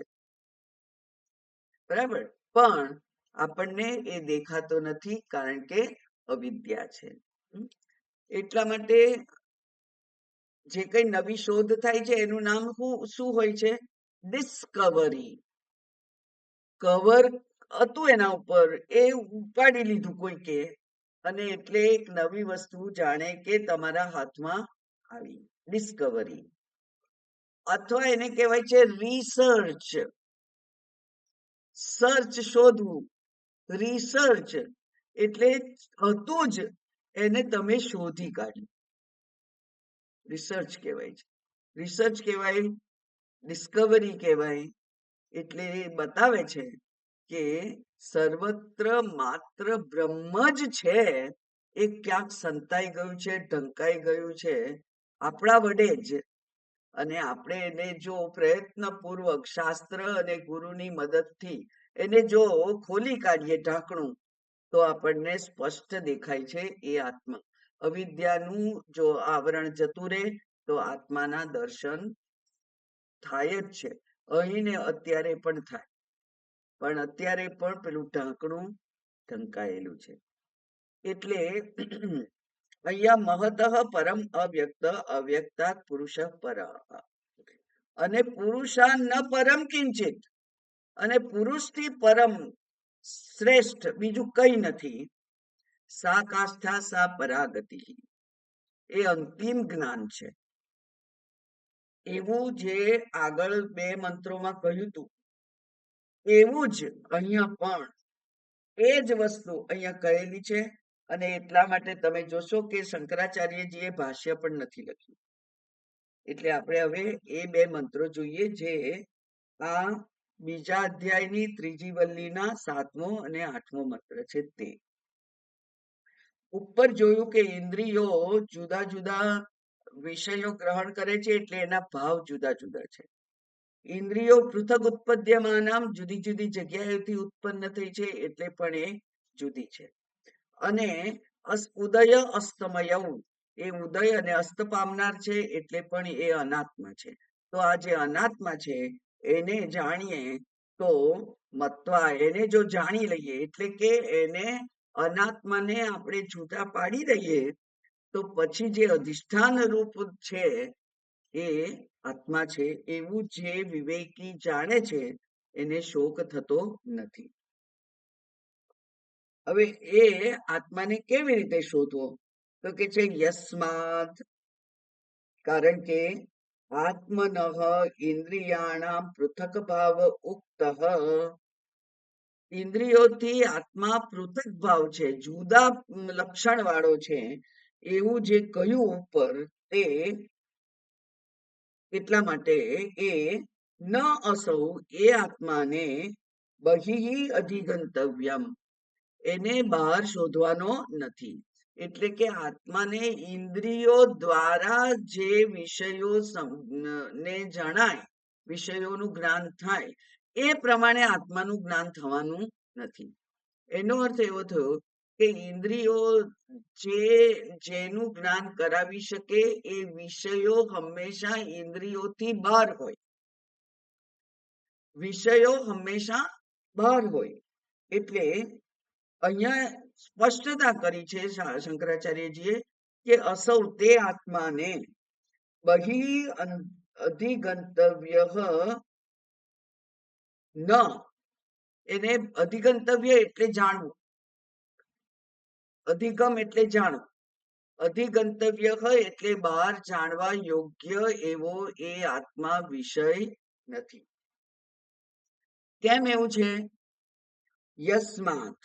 બરાબર. પણ આપણને એ દેખાતો નથી કારણ કે અવિદ્યા છે. એટલા માટે જે કઈ નવી શોધ થાય છે એનું નામ શું હોય છે? ડિસ્કવરી. કવર હતું એના ઉપર, એ ઉપાડી લીધું કોઈકે, અને એટલે એક નવી વસ્તુ જાણે કે તમારા હાથમાં આવી, ડિસ્કવરી. અથવા એને કહેવાય છે રિસર્ચ. સર્ચ શોધવું, રિસર્ચ એટલે હતું જ એને તમે શોધી કાઢ્યું, રિસર્ચ કહેવાય છે. રિસર્ચ કહેવાય, ડિસ્કવરી કહેવાય. એટલે એ બતાવે છે કે સર્વત્ર માત્ર બ્રહ્મ જ છે. એ ક્યાંક સંતાઈ ગયું છે, ઢંકાઈ ગયું છે આપણા વડે જ. અને આપણે એને જો પ્રયત્નપૂર્વક શાસ્ત્ર અને ગુરુની મદદથી એને જો ખોલી કાઢીએ ઢાંકણું, તો આપણને સ્પષ્ટ દેખાય છે એ આત્મા. અવિદ્યાનું જો આવરણ જતું રહે તો આત્માના દર્શન થાય જ છે. અહીં ને અત્યારે પણ થાય, પણ અત્યારે પણ પેલું ઢાંકણું ઢંકાયેલું છે. એટલે અહીંયા મહત પરમ અવ્યક્ત, અવ્યક્તાત પુરુષ પર, અને પુરુષા ન પરમ કિંચિત, અને પુરુષથી પરમ શ્રેષ્ઠ બીજું કઈ નથી. સા કાષ્ઠા સા પરાગતિ, એ અંતિમ જ્ઞાન છે. એવું જે આગળ બે મંત્રોમાં કહ્યું હતું એવું જ અહીંયા પણ એ જ વસ્તુ અહીંયા કહેલી છે. અને એટલા માટે તમે જોશો કે શંકરાચાર્યજીએ ભાષ્ય પણ નથી લખ્યું. એટલે આપણે હવે એ બે મંત્રો જોઈએ જે આ બીજા અધ્યાયની ત્રીજી વલ્લીના 7મો અને 8મો મંત્ર છે. તે ઉપર જોયું કે ઇન્દ્રિયો જુદા જુદા વિષયો ગ્રહણ કરે છે એટલે એના ભાવ જુદા જુદા છે. ઇન્દ્રિયો પૃથક ઉત્પદ્યમાનામ, જુદી જુદી જગ્યાએથી ઉત્પન્ન થઈ છે એટલે પણ એ જુદી છે. અને ઉદય અસ્તમય, એ ઉદય અને અસ્ત પામનાર છે એટલે પણ એ અનાત્મા છે. તો આ જે અનાત્મા છે એને જાણીએ તો મત્વા, એને જો જાણી લઈએ એટલે કે એને અનાત્માને આપણે છૂટા પાડી દઈએ તો પછી જે અધિષ્ઠાન રૂપ છે એ આત્મા છે. એવું જે વિવેકી જાણે છે એને શોક થતો નથી. હવે એ આત્માને કેવી રીતે શોધવો? તો કે છે યસ્માત, કારણ કે આત્મનઃ ઇન્દ્રિયાણામ પૃથક ભાવ ઉક્ત, ઇન્દ્રિયોથી આત્મા પૃથક ભાવ છે, જુદા લક્ષણ વાળો છે એવું જે કહ્યું ઉપર, તે એટલા માટે એ ન અસૌ, એ આત્માને બહિ અધિગંતવ્યમ, એને બહાર શોધવાનો નથી. એટલે કે આત્માને ઇન્દ્રિયો દ્વારા જે વિષયો ને જણાય, વિષયોનું જ્ઞાન થાય, એ પ્રમાણે આત્માનું જ્ઞાન થવાનું નથી. એનો અર્થ એવો થયો કે ઇન્દ્રિયો જેનું જ્ઞાન કરાવી શકે એ વિષયો હંમેશા ઇન્દ્રિયોથી બહાર હોય, વિષયો હંમેશા બહાર હોય. એટલે અહીંયા સ્પષ્ટતા કરી છે શંકરાચાર્યજીએ કે અસૌ, તે આત્માને બહિ અધિગંતવ્ય ન, એને અધિગંતવ્ય એટલે જાણવું, અધિગમ એટલે જાણવું, અધિગંતવ્ય એટલે બહાર જાણવા યોગ્ય એવો એ આત્મા વિષય નથી. કેમ એવું છે? યસ્માત,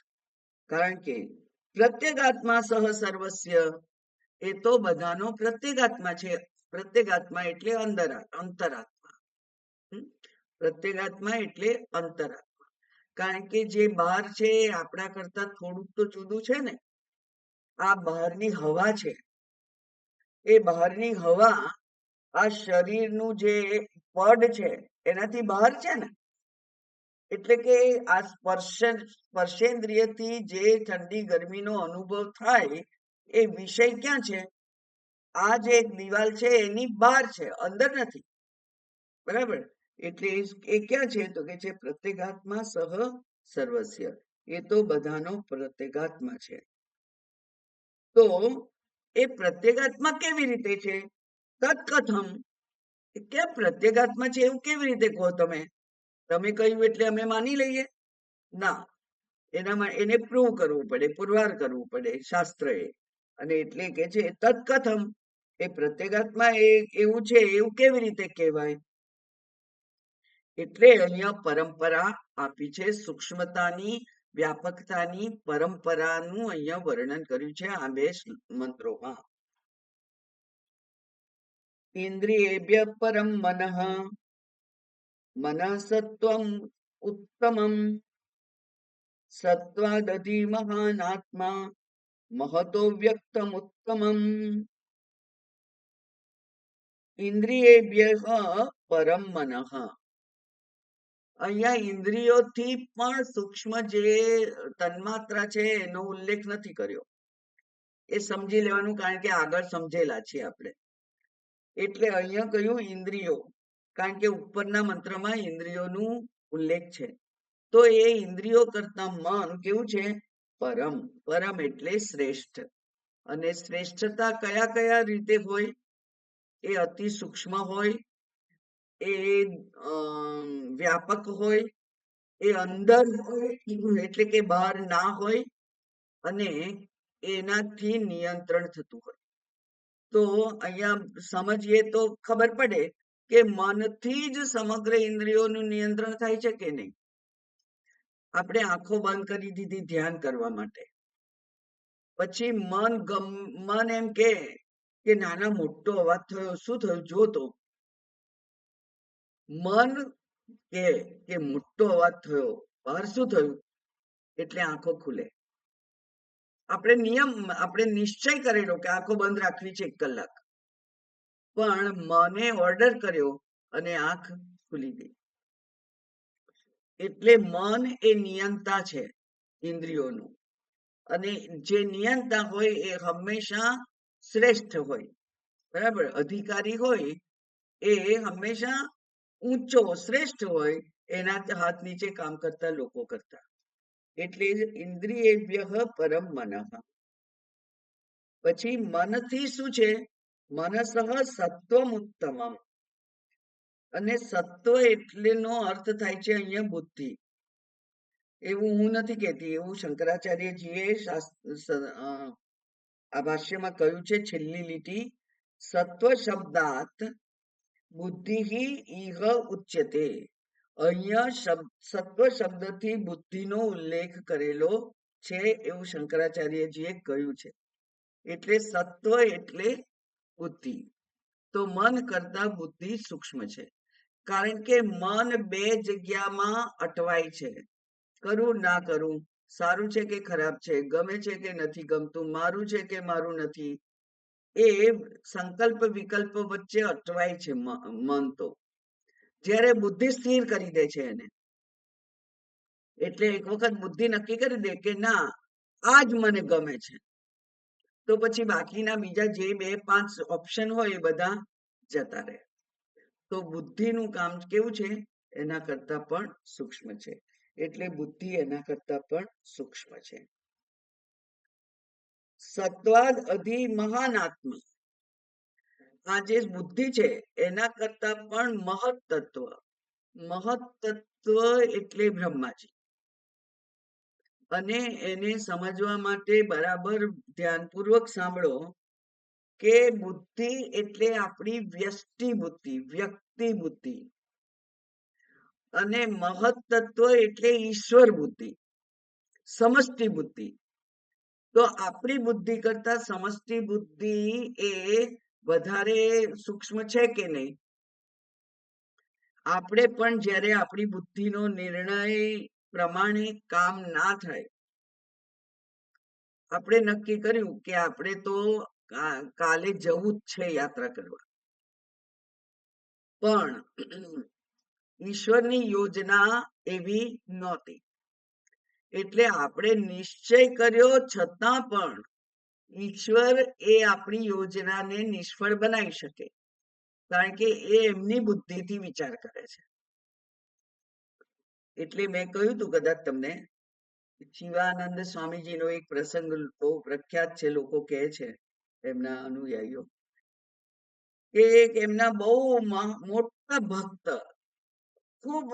કારણ કે પ્રત્યેગાત્મા સહ સર્વસ્ય, એ તો બધાનો પ્રત્યેગાત્મા છે. પ્રત્યેગાત્મા એટલે અંતરાત્મા. પ્રત્યેગાત્મા એટલે અંતરાત્મા. કારણ કે જે બહાર છે એ આપણા કરતા થોડુંક તો જુદું છે ને. આ બહારની હવા છે, એ બહારની હવા આ શરીરનું જે પડ છે એનાથી બહાર છે ને. એટલે કે આ સ્પર્શેન્દ્રિયથી જે ઠંડી ગરમીનો અનુભવ થાય એ વિષય ક્યાં છે? આ જે એક દિવાલ છે એની બહાર છે, અંદર નથી. બરાબર? એટલે એ ક્યાં છે? તો કે છે પ્રત્યેગાત્મા સહ સર્વસ્ય. એ તો બધાનો પ્રત્યેગાત્મા છે. તો એ પ્રત્યેગાત્મા કેવી રીતે છે? તત્કથમ. કેમ પ્રત્યેગાત્મા છે એવું કેવી રીતે કહો તમે? તમે કહ્યું એટલે અમે માની લઈએ? ના, એને પ્રૂવ કરવું પડે, પુરવાર કરવું પડે શાસ્ત્રએ. અને એટલે કે છે તત્કથમ, એ પ્રત્યેગાત્મા એવું છે એવું કેવી રીતે કહેવાય? એટલે અહીંયા પરંપરા આપી છે, સૂક્ષ્મતાની, વ્યાપકતાની પરંપરાનું અહીંયા વર્ણન કર્યું છે આ બે મંત્રોમાં. ઇન્દ્રિયેભ્ય પરમ મનઃ, મનઃસત્વમ ઉત્તમમ, સત્વાદધિ મહાનાત્મા, મહતો વ્યક્તમ ઉત્તમમ. ઇન્દ્રિયેભ્ય પરમ મનઃ. અહીંયા ઇન્દ્રિયોથી પણ સૂક્ષ્મ જે તન્માત્રા છે એનો ઉલ્લેખ નથી કર્યો. એ સમજી લેવાનું, કારણ કે આગળ સમજેલા છીએ આપણે. એટલે અહીંયા કહ્યું ઇન્દ્રિયો, કારણ કે ઉપરના મંત્રમાં ઇન્દ્રિયોનું ઉલ્લેખ છે. તો એ ઇન્દ્રિયો કરતા મન કેવું છે? પરમ. પરમ એટલે શ્રેષ્ઠ. અને શ્રેષ્ઠતા કયા કયા રીતે હોય? એ અતિ સૂક્ષ્મ હોય, એ વ્યાપક હોય, એ અંદર હોય એટલે કે બહાર ના હોય, અને એનાથી નિયંત્રણ થતું હોય. તો અહીંયા સમજીએ તો ખબર પડે કે મનથી જ સમગ્ર ઇન્દ્રિયોનું નિયંત્રણ થાય છે કે નહીં. આપણે આંખો બંધ કરી દીધી ધ્યાન કરવા માટે, પછી મન એમ કે નાના મોટો અવાજ થયો, શું થયું જોતો. મન કે મોટો અવાજ થયો, બહાર શું થયું, એટલે આંખો ખુલે. આપણે નિશ્ચય કરેલો કે આંખો બંધ રાખવી છે 1 કલાક, પણ મને ઓર્ડર કર્યો અને આંખ ખુલી ગઈ. એટલે મન એ નિયંતા છે ઇન્દ્રિયોનું, અને જે નિયંતા હોય એ હંમેશા શ્રેષ્ઠ હોય. બરાબર? અધિકારી હોય એ હંમેશા ઊંચો શ્રેષ્ઠ હોય એના હાથ નીચે કામ કરતા લોકો કરતા. એટલે ઇન્દ્રિયેભ્ય પરમ મનઃ. પછી મનથી શું છે? મનસઃ સત્વમ ઉત્તમમ. અને સત્વ એટલેનો અર્થ થાય છે અહીંયા બુદ્ધિ. એવું હું નથી કહેતી, એવું શંકરાચાર્યજીએ આ ભાષ્યમાં કહ્યું છે, છેલ્લી લીટી, સત્વ શબ્દાત બુદ્ધિ ઇહ ઉચ્યતે. અહીંયા સત્વ શબ્દથી બુદ્ધિનો ઉલ્લેખ કરેલો છે એવું શંકરાચાર્યજીએ કહ્યું છે. એટલે સત્વ એટલે બુદ્ધિ. તો મન કરતા બુદ્ધિ સૂક્ષ્મ છે, કારણ કે મન 2 જગ્યામાં અટવાય છે. કરું ના કરું, સારું છે કે ખરાબ છે, ગમે છે કે નથી ગમતું, મારું છે કે મારું નથી, એ સંકલ્પ વિકલ્પ વચ્ચે અટવાય છે મન. તો જ્યારે બુદ્ધિ સ્થિર કરી દે છે એને, એટલે એક વખત બુદ્ધિ નક્કી કરી દે કે ના, આ જ મને ગમે છે, તો પછી બાકીના બીજા જે 2-5 ઓપ્શન હોય એ બધા જતા રહે. તો બુદ્ધિનું કામ કેવું છે? એના કરતા પણ સૂક્ષ્મ છે. એટલે બુદ્ધિ એના કરતા પણ સૂક્ષ્મ છે. સત્વાદ અધિ મહાનાત્મા. આ જે બુદ્ધિ છે એના કરતા પણ મહત તત્વ. મહત તત્વ એટલે બ્રહ્માજી. અને એને સમજવા માટે બરાબર ધ્યાનપૂર્વક સાંભળો કે બુદ્ધિ એટલે આપણી વ્યષ્ટિ બુદ્ધિ, વ્યક્તિ બુદ્ધિ. અને મહત તત્વ એટલે ઈશ્વર બુદ્ધિ, સમષ્ટિ બુદ્ધિ. તો આપણી બુદ્ધિ કરતા સમષ્ટિ બુદ્ધિ એ વધારે સૂક્ષ્મ છે કે નહીં? આપણે પણ જ્યારે આપણી બુદ્ધિનો નિર્ણય પ્રમાણે કામ ના થાય, આપણે નક્કી કર્યું કે આપણે તો કાલે જવું જ છે યાત્રા કરવા, પણ ઈશ્વરની યોજના એવી નહોતી. એટલે આપણે નિશ્ચય કર્યો છતાં પણ ઈશ્વર એ આપણી યોજનાને નિષ્ફળ બનાવી શકે, કારણ કે એ એમની બુદ્ધિથી વિચાર કરે છે. એટલે મેં કહ્યું હતું કદાચ તમને, શિવાનંદ સ્વામીજીનો એક પ્રસંગ બહુ પ્રખ્યાત છે, લોકો કહે છે એમના અનુયાયીઓ, કે એમના બહુ મોટા ભક્ત, ખૂબ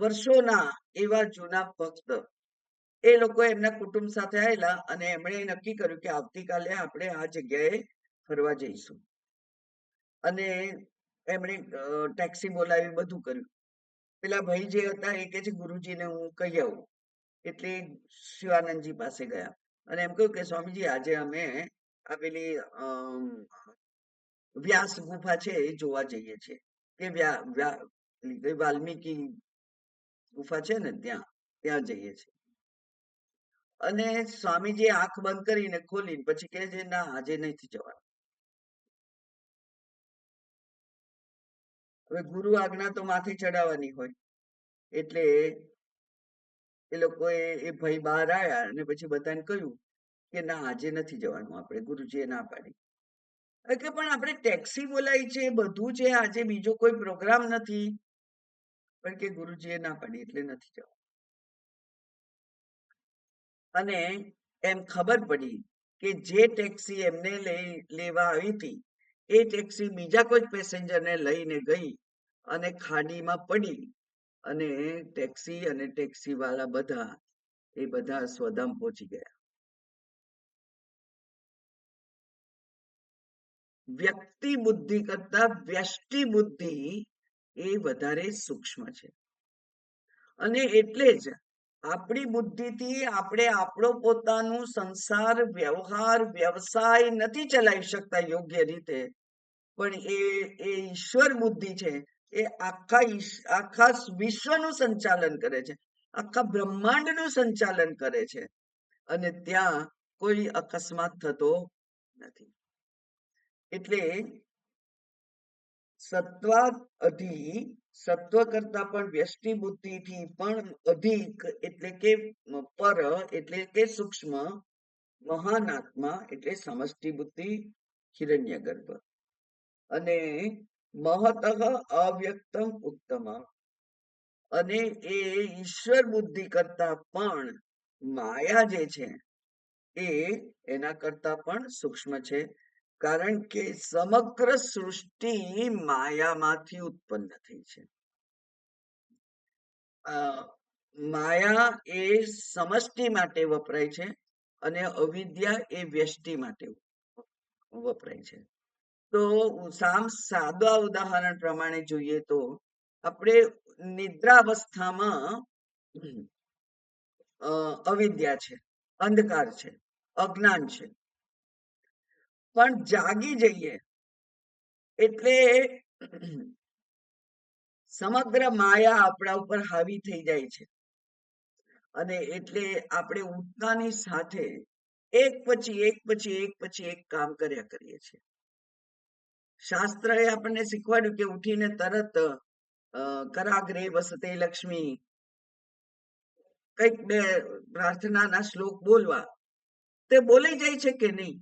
વર્ષોના એવા જૂના ભક્ત, એ લોકો એમના કુટુંબ સાથે આવેલા અને એમણે નક્કી કર્યું કે આવતીકાલે આપણે આ જગ્યાએ ફરવા જઈશું. અને એમણે ટેક્સી બોલાવી, બધું કર્યું. પેલા ભાઈ જે હતા એ કે છે ગુરુજીને હું કહી આવું. એટલે શિવાનંદજી પાસે ગયા અને એમ કહ્યું કે સ્વામીજી આજે અમે આ પેલી વ્યાસ ગુફા છે એ જોવા જઈએ છીએ, કે વાલ્મીકી ગુફા છે ને ત્યાં જઈએ છીએ. અને સ્વામીજી આંખ બંધ કરીને ખોલીને પછી કહે છે ના આજે નથી જવાનું. હવે ગુરુ આજ્ઞા તો માથે ચડાવવાની હોય, એટલે એ લોકોએ એ ભાઈ બહાર આવ્યા અને પછી બધાને કહ્યું કે ના આજે નથી જવાનું, આપણે ગુરુજીએ ના પાડી. કે પણ આપણે ટેક્સી બોલાવી છે, બધું છે, આજે બીજો કોઈ પ્રોગ્રામ નથી, પણ કે ગુરુજીએ ના પાડી એટલે નથી જવાનું. અને એમ ખબર પડી કે જે ટેક્સી એમને લેવા આવી હતી એ ટેક્સી બીજા કોઈ પેસેન્જરને લઈને ગઈ અને ખાડીમાં પડી અને ટેક્સી અને ટેક્સી વાળા બધા સ્વધામ પહોંચી ગયા. વ્યક્તિ બુદ્ધિ કરતા વ્યષ્ટિ બુદ્ધિ એ વધારે સૂક્ષ્મ છે. અને એટલે જ આપણી બુદ્ધિથી આપણે આપણો પોતાનું સંસાર, વ્યવહાર, વ્યવસાય નથી ચલાવી શકતા યોગ્ય રીતે, પણ એ ઈશ્વર બુદ્ધિ છે એ આખા વિશ્વનું સંચાલન કરે છે, આખા બ્રહ્માંડનું સંચાલન કરે છે, અને ત્યાં કોઈ અકસ્માત થતો નથી. એટલે સત્વ કરતા પણ વ્યષ્ટિ બુદ્ધિથી પણ અધિક, એટલે કે પર, એટલે કે સૂક્ષ્મ, મહાન આત્મા એટલે સમષ્ટિ બુદ્ધિ, હિરણ્ય ગર્ભ, અને મહત અવ્યક્તમ ઉત્તમ, અને એ ઈશ્વર બુદ્ધિ કરતા પણ માયા જે છે એ એના કરતા પણ સૂક્ષ્મ છે, કારણ કે સમગ્ર સૃષ્ટિ માયામાંથી ઉત્પન્ન થઈ છે. માયા એ સમષ્ટિ માટે વપરાય છે અને અવિદ્યા એ વ્યષ્ટિ માટે વપરાય છે. તો સાદા ઉદાહરણ પ્રમાણે જોઈએ તો આપણે નિદ્રાવસ્થામાં અવિદ્યા છે, અંધકાર છે, અજ્ઞાન છે, પણ જાગી જઈએ એટલે સમગ્ર માયા આપણા ઉપર હાવી થઈ જાય છે, અને એટલે આપણે ઉઠતાની સાથે એક પછી એક કામ કર્યા કરીએ છીએ. શાસ્ત્રએ આપણને શીખવાડ્યું કે ઉઠીને તરત કરાગ્રે વસતે લક્ષ્મી, કંઈક બે પ્રાર્થનાના શ્લોક બોલવા, તે બોલાઈ જાય છે કે નહીં?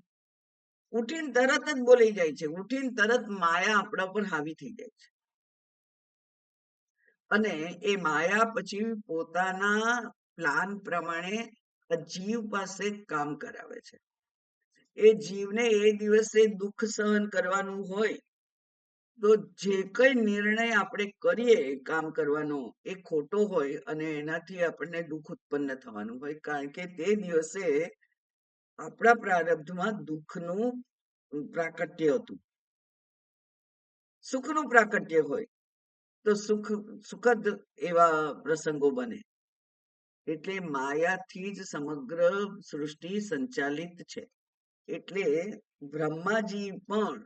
ઉઠીને તરત જ બોલાઈ જાય છે. ઉઠીને તરત માયા આપણા પર હાવી થઈ જાય છે, અને એ માયા પછી પોતાના પ્લાન પ્રમાણે જીવ પાસે કામ કરાવે છે. એ જીવને એ દિવસે દુઃખ સહન કરવાનું હોય તો જે કઈ નિર્ણય આપણે કરીએ કામ કરવાનો એ ખોટો હોય અને એનાથી આપણને દુઃખ ઉત્પન્ન થવાનું હોય, કારણ કે તે દિવસે આપણા પ્રારબ્ધમાં દુઃખનું પ્રાકટ્ય હતું. સુખનું પ્રાકટ્ય હોય તો સુખદ એવા પ્રસંગો બને. એટલે માયાથી જ સમગ્ર સૃષ્ટિ સંચાલિત છે. એટલે બ્રહ્માજી પણ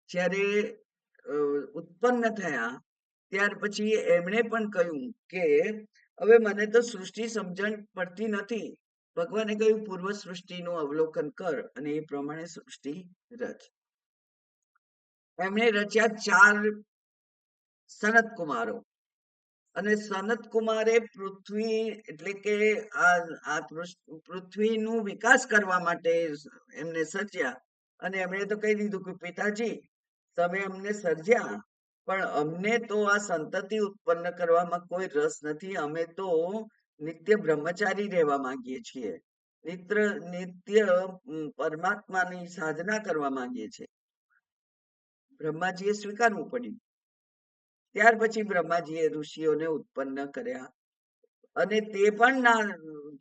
જ્યારે ઉત્પન્ન થયા ત્યાર પછી એમણે પણ કહ્યું કે હવે મને તો સૃષ્ટિ સમજણ પડતી નથી. ભગવાને કહ્યું પૂર્વ સૃષ્ટિનું અવલોકન કર અને એ પ્રમાણે સૃષ્ટિ રચ. એમણે રચ્યા 4 સનત કુમારો, અને સનત કુમારે પૃથ્વી એટલે કે આ પૃથ્વીનું વિકાસ કરવા માટે એમને સર્જ્યા. અને એમણે તો કહી દીધું કે પિતાજી તમે અમને સર્જ્યા, પણ અમને તો આ સંતતિ ઉત્પન્ન કરવામાં કોઈ રસ નથી. અમે તો નિત્ય બ્રહ્મચારી રહેવા માંગીએ છીએ, નિત્ય પરમાત્માની સાધના કરવા માંગીએ છીએ. બ્રહ્માજીએ સ્વીકારવું પડ્યું. ત્યાર પછી બ્રહ્માજીએ ઋષિઓને ઉત્પન્ન કર્યા, અને તે પણ ના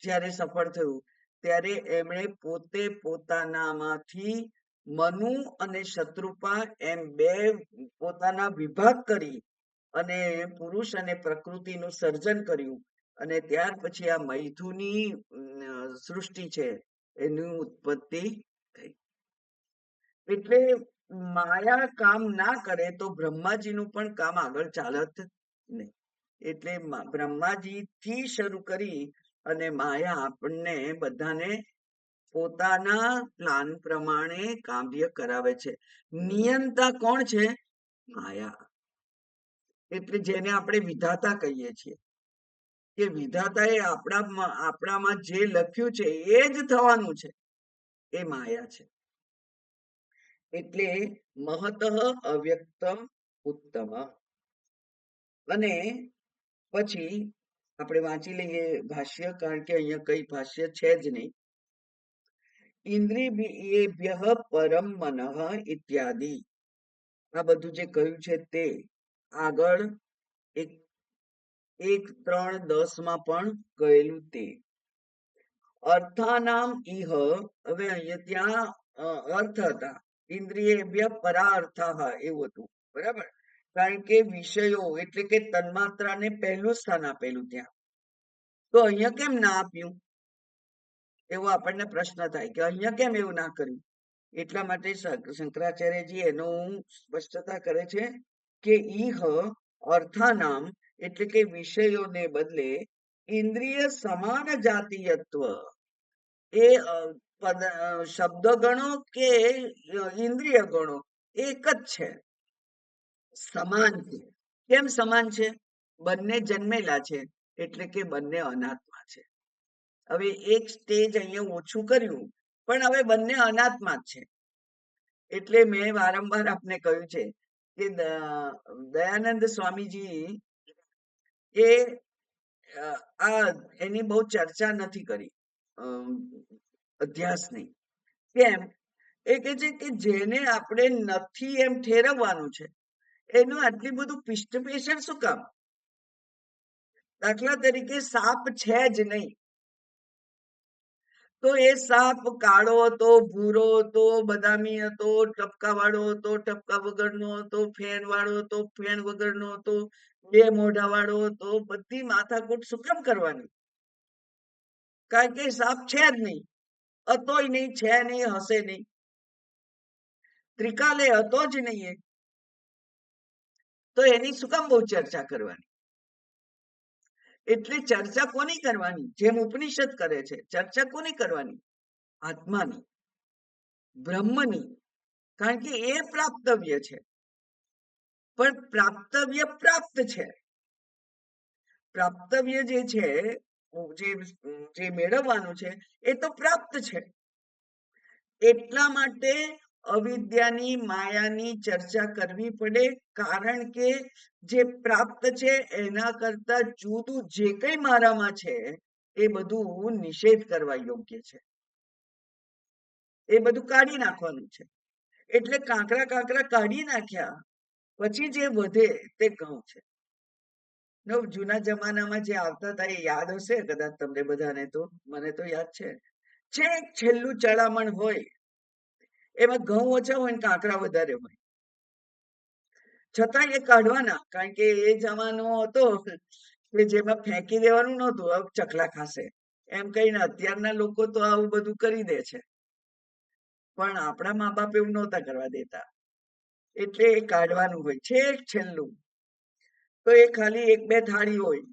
જ્યારે સફળ થયું ત્યારે એમણે પોતે પોતાનામાંથી મનુ અને શત્રુપા એમ બે પોતાના વિભાગ કરી અને પુરુષ અને પ્રકૃતિનું સર્જન કર્યું. અને ત્યાર પછી આ મૈથુની સૃષ્ટિ છે એની ઉત્પત્તિ થઈ. એટલે માયા કામ ના કરે તો બ્રહ્માજીનું પણ કામ આગળ ચાલત નહીં. એટલે બ્રહ્માજી થી શરૂ કરી અને માયા આપણને બધાને પોતાના પ્લાન પ્રમાણે કાવ્ય કરાવે છે. નિયંતા કોણ છે? માયા. એટલે જેને આપણે વિધાતા કહીએ છીએ, કે વિધાતા એ આપણામાં જે લખ્યું છે એ જ થવાનું છે, એ માયા છે. એટલે મહત અવ્યક્તમ ઉત્તમ. અને પછી આપણે વાંચી લઈએ ભાષ્ય, કારણ કે અહીંયા કઈ ભાષ્ય છે જ નહીં. ઇન્દ્રિયેભ્ય પરમ મનઃ ઇત્યાદિ, આ બધું જે કહ્યું છે તે આગળ 1:3:10 પણ કહેલું તે. અર્થાનામ ઇહ, હવે અહીંયા ત્યાં અર્થ હતા, ઇન્દ્રિયેભ્ય પરાર્થા એવું હતું, બરાબર? કારણ કે વિષયો એટલે કે તન્માત્રાને પહેલું સ્થાન આપેલું ત્યાં, તો અહીંયા કેમ ના આપ્યું એવો આપણને પ્રશ્ન થાય કે અહીંયા કેમ એવું ના કર્યું. એટલા માટે શંકરાચાર્યજી એનું સ્પષ્ટતા કરે છે કે ઈહ અર્થાનામ એટલે કે વિષયોને બદલે ઇન્દ્રિય સમાન જાતીયત્વ, એ શબ્દ ગણો કે ઇન્દ્રિય ગણો એક જ છે, સમાન છે. કેમ સમાન છે? બંને જન્મેલા છે, એટલે કે બંને અનાત્મા છે. હવે એક સ્ટેજ અહીંયા ઓછું કર્યું, પણ હવે બંને અનાત્મા જ છે. એટલે મેં વારંવાર આપને કહ્યું છે કે દયાનંદ સ્વામીજી એ આ એની બહુ ચર્ચા નથી કરી અધ્યાસની. કેમ? એ કે છે કે જેને આપણે નથી એમ ઠેરવવાનું છે એનું આટલી બધું પિષ્ટપેષણ શું કામ? દાખલા તરીકે સાપ છે જ નહીં, તો એ સાપ કાળો હતો, ભૂરો હતો, બદામી હતો, ટપકા વાળો હતો, ટપકા વગરનો હતો, ફેણ વાળો હતો, ફેણ વગરનો હતો, બે મોઢા વાળો હતો, બધી માથાકૂટ શું કામ કરવાની? કારણ કે સાપ છે જ નહીં, હતોય નહીં, છે નહીં, હશે નહીં. ત્રિકાલે હતો જ નહીં, તો એની શું કામ બહુ ચર્ચા કરવાની? એટલે ચર્ચા કોની કરવાની? જેમ ઉપનિષદ કરે છે, ચર્ચા કોની કરવાની? આત્માની, બ્રહ્મની. કારણ કે એ પ્રાપ્તવ્ય છે. પણ પ્રાપ્તવ્ય પ્રાપ્ત છે, પ્રાપ્તવ્ય જે છે, જે મેળવવાનું છે એ તો પ્રાપ્ત છે. એટલા માટે અવિદ્યાની માયાની ચર્ચા કરવી પડે, કારણ કે જે પ્રાપ્ત છે એના કરતા જુદું જે કઈ મારામાં છે એ બધું નિષેધ કરવા યોગ્ય છે, એ બધું કાઢી નાખવાનું છે. એટલે કાંકરા કાઢી નાખ્યા પછી જે વધે તે ઘઉં છે. જૂના જમાનામાં જે આવતા હતા એ યાદ હશે કદાચ તમને બધાને, તો મને તો યાદ છે. છેક છેલ્લું ચડામણ હોય એમાં ઘઉં ઓછા હોય ને કાંકરા વધારે હોય, છતાં એ કાઢવાના, કારણ કે એ જમાનો હતો કે જેમાં ફેંકી દેવાનું નહોતું, હવે ચકલા ખાશે એમ કહીને અત્યારના લોકો તો આવું બધું કરી દે છે, પણ આપણા મા બાપ એવું નહોતા કરવા દેતા. એટલે એ કાઢવાનું હોય છેક છેલ્લું. તો એ ખાલી 1-2 થાળી હોય,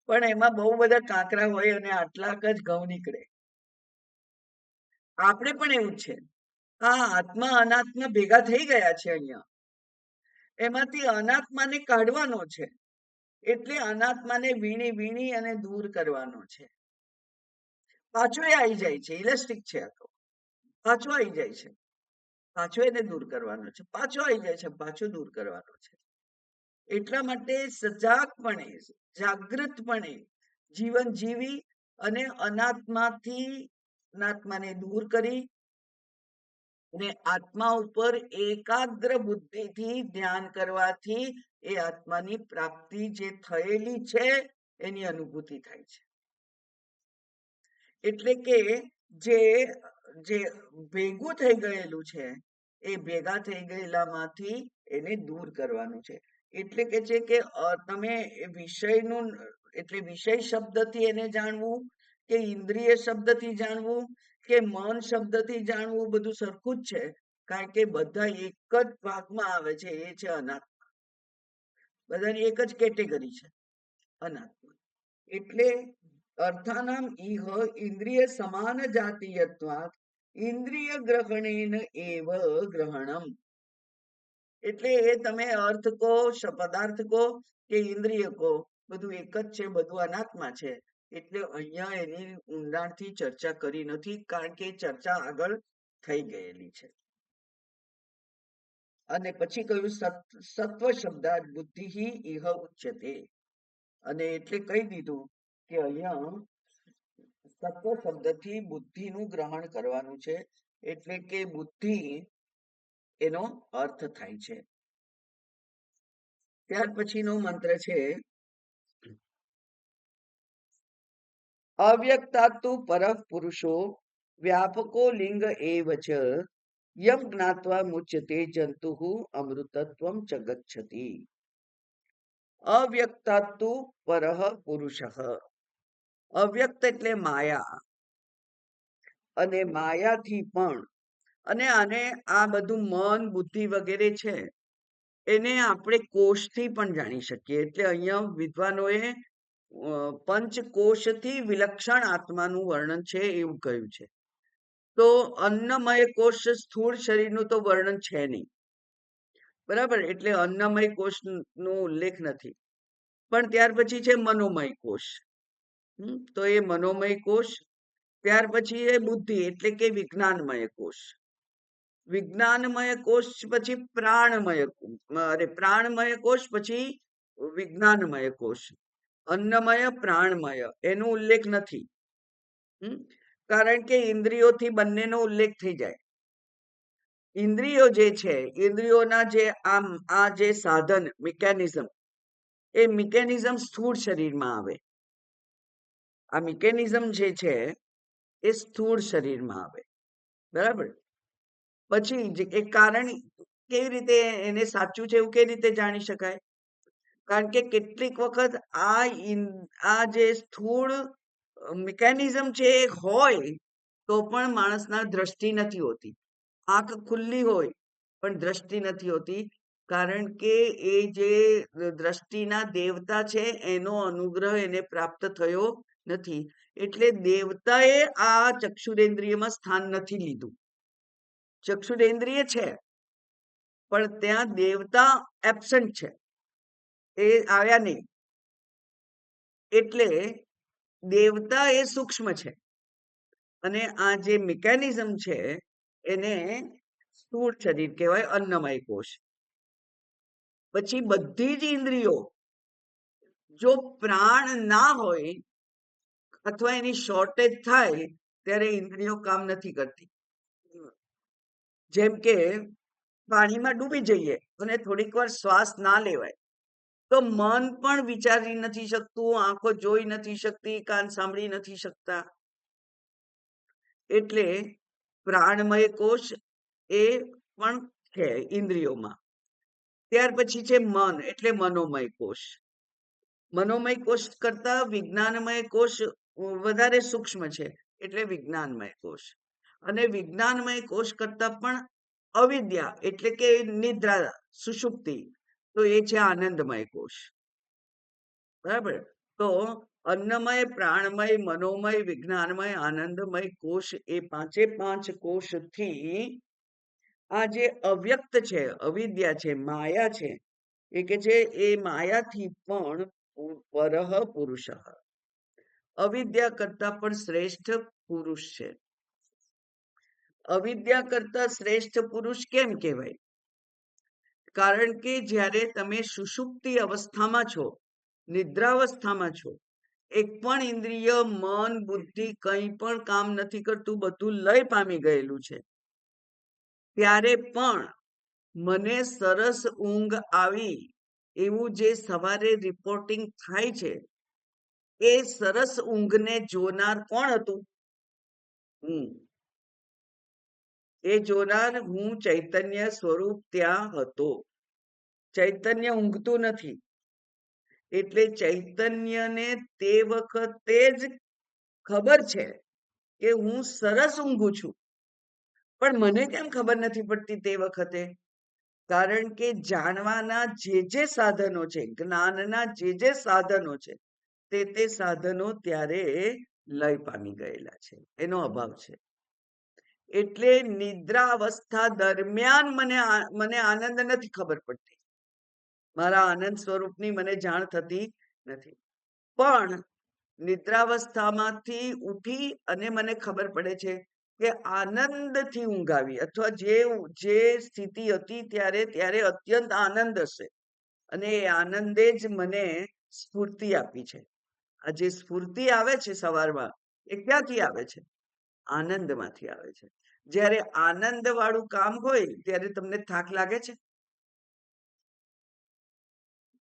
પણ એમાં બહુ બધા કાંકરા હોય અને આટલાક જ ઘઉં નીકળે. આપણે પણ એવું છે, આ આત્મા અનાત્મા ભેગા થઈ ગયા છે અહીંયા, એમાંથી અનાત્માને કાઢવાનો છે. એટલે અનાત્માને વીણી વીણી અને દૂર કરવાનો છે. પાછો એ આવી જાય છે, ઇલાસ્ટિક છે આ તો, પાછો આવી જાય છે, પાછો એને દૂર કરવાનો છે, પાછો આવી જાય છે, પાછો દૂર કરવાનો છે. એટલા માટે સજાગપણે, જાગૃતપણે જીવન જીવી અને અનાત્માને દૂર કરી અને આત્મા ઉપર એકાગ્ર બુદ્ધિથી ધ્યાન કરવાથી એ આત્માની પ્રાપ્તિ જે થયેલી છે એની અનુભૂતિ થાય છે. એટલે કે જે જે ભેગું થઈ ગયેલું છે એ ભેગા થઈ ગયેલામાંથી એને દૂર કરવાનું છે. એટલે કે છે કે તમે વિષયનું, એટલે વિષય શબ્દથી એને જાણવું કે ઇન્દ્રિય શબ્દથી જાણવું કે મન શબ્દથી જાણવું, બધું સરખું જ છે, કારણ કે બધા એક જ ભાગમાં આવે છે, એ છે અનાત્મા. બધાની એક જ કેટેગરી છે અનાત્મા. એટલે અર્થાનામ ઇહ ઇન્દ્રિય સમાન જાતીયત્વાત ઇન્દ્રિય ગ્રહણેન એવ ગ્રહણમ. એટલે એ તમે અર્થ કહો, પદાર્થ કહો કે ઇન્દ્રિય કહો, બધું એક જ છે, બધું અનાત્મા છે. એટલે અહીંયા એની ઊંડાણથી ચર્ચા કરી નથી, કારણ કે ચર્ચા આગળ થઈ ગયેલી છે. અને પછી કહ્યું સત્વ શબ્દાત બુદ્ધિ ઇહ ઉચ્યતે. અને એટલે કહી દીધું કે અહીંયા સત્વ શબ્દથી બુદ્ધિનું ગ્રહણ કરવાનું છે, એટલે કે બુદ્ધિ એનો અર્થ થાય છે. ત્યાર પછીનો મંત્ર છે અવ્યક્તાતુ પરઃ પુરુષો વ્યાપકો લિંગ એવ ચ યમ જ્ઞાત્વા મુચ્યતે જંતુઃ અમૃતત્વમ ચ ગચ્છતિ. અવ્યક્તાતુ પરઃ પુરુષઃ. અવ્યક્ત એટલે માયા, અને માયાથી પણ, અને આને આ બધું મન બુદ્ધિ વગેરે છે એને આપણે કોષથી પણ જાણી શકીએ. એટલે અહીંયા વિદ્વાનોએ પંચકોશથી વિલક્ષણ આત્માનું વર્ણન છે એવું કહ્યું છે. તો અન્નમય કોષ સ્થૂળ શરીરનું તો વર્ણન છે નહીં, બરાબર, એટલે અન્નમય કોષનો ઉલ્લેખ નથી. પણ ત્યાર પછી છે મનોમય કોષ. તો એ મનોમય કોષ, ત્યાર પછી એ બુદ્ધિ એટલે કે વિજ્ઞાનમય કોષ. વિજ્ઞાનમય કોષ પછી પ્રાણમય કોષ પછી વિજ્ઞાનમય કોષ. અન્નમય પ્રાણમય એનો ઉલ્લેખ નથી, કારણ કે ઇન્દ્રિયોથી બંનેનો ઉલ્લેખ થઈ જાય. ઇન્દ્રિયો જે છે, ઇન્દ્રિયોના જે આ જે સાધન મિકેનિઝમ, એ મિકેનિઝમ સ્થૂળ શરીરમાં આવે. આ મિકેનિઝમ જે છે એ સ્થૂળ શરીરમાં આવે, બરાબર. પછી એ કારણ કેવી રીતે એને સાચું છે એવું કેવી રીતે જાણી શકાય? કારણ કે કેટલીક વખત આ જે સ્થૂળ મિકેનિઝમ છે એ હોય તો પણ માણસના દ્રષ્ટિ નથી હોતી. આંખ ખુલ્લી હોય પણ દ્રષ્ટિ નથી હોતી, કારણ કે એ જે દ્રષ્ટિના દેવતા છે એનો અનુગ્રહ એને પ્રાપ્ત થયો નથી. એટલે દેવતાએ આ ચક્ષુરેન્દ્રિયમાં સ્થાન નથી લીધું. ચક્ષુરેન્દ્રિય છે પણ ત્યાં દેવતા એબસન્ટ છે, એ આવ્યા નહીં. એટલે દેવતા એ સૂક્ષ્મ છે અને આ જે મિકેનિઝમ છે એને સ્થૂળ શરીર કહેવાય, અન્નમય કોષ. પછી બધી જ ઇન્દ્રિયો, જો પ્રાણ ના હોય અથવા એની શોર્ટેજ થાય ત્યારે ઇન્દ્રિયો કામ નથી કરતી. જેમ કે પાણીમાં ડૂબી જઈએ અને થોડીક વાર શ્વાસ ના લેવાય તો મન પણ વિચારી નથી શકતું, આંખો જોઈ નથી શકતી, કાન સાંભળી નથી શકતા. એટલે પ્રાણમય કોષ એ પણ છે ઇન્દ્રિયોમાં. ત્યાર પછી છે મન એટલે મનોમય કોષ. મનોમય કોષ કરતા વિજ્ઞાનમય કોષ વધારે સૂક્ષ્મ છે, એટલે વિજ્ઞાનમય કોષ. અને વિજ્ઞાનમય કોષ કરતા પણ અવિદ્યા એટલે કે નિદ્રા, સુષુપ્તિ, તો એ છે આનંદમય કોષ, બરાબર. તો અન્નમય, પ્રાણમય, મનોમય, વિજ્ઞાનમય, આનંદમય કોષ, એ પાંચે પાંચ કોષથી આ જે અવ્યક્ત છે, અવિદ્યા છે, માયા છે, એ કે છે એ માયાથી પણ પરહ પુરુષ. અવિદ્યા કરતા પણ શ્રેષ્ઠ પુરુષ છે. અવિદ્યા કરતા શ્રેષ્ઠ પુરુષ કેમ કહેવાય? કારણ કે જ્યારે તમે સુષુપ્તિ અવસ્થામાં છો, નિદ્રાવસ્થામાં છો, એક પણ ઇન્દ્રિય, મન, બુદ્ધિ કંઈ પણ કામ નથી કરતું, બધું લય પામી ગયેલું છે, ત્યારે પણ મને સરસ ઊંઘ આવી એવું જે સવારે રિપોર્ટિંગ થાય છે, એ સરસ ઊંઘને જોનાર કોણ હતું? એ જોનાર હું ચૈતન્ય સ્વરૂપ ત્યાં હતો. ચૈતન્ય ઊંઘતું નથી, એટલે ચૈતન્યને તે વખતે જ ખબર છે કે હું સરસ ઊંઘું છું, પણ મને કેમ ખબર નથી પડતી તે વખતે? કારણ કે જાણવાના જે સાધનો છે, જ્ઞાનના જે સાધનો છે, તે સાધનો ત્યારે લય પામી ગયેલા છે, એનો અભાવ છે. એટલે નિદ્રા અવસ્થા દરમિયાન મને આનંદ નથી ખબર પડતી, મારા આનંદ સ્વરૂપની મને જાણ થતી નથી. પણ નિદ્રાવસ્થામાંથી ઉઠી અને મને ખબર પડે છે કે આનંદથી ઊંઘ આવી, અથવા જે સ્થિતિ હતી ત્યારે અત્યંત આનંદ હશે, અને એ આનંદે જ મને સ્ફૂર્તિ આપી છે. આ જે સ્ફૂર્તિ આવે છે સવારમાં, એ ક્યાંથી આવે છે? આનંદમાંથી આવે છે. જ્યારે આનંદ વાળું કામ હોય ત્યારે તમને થાક લાગે છે?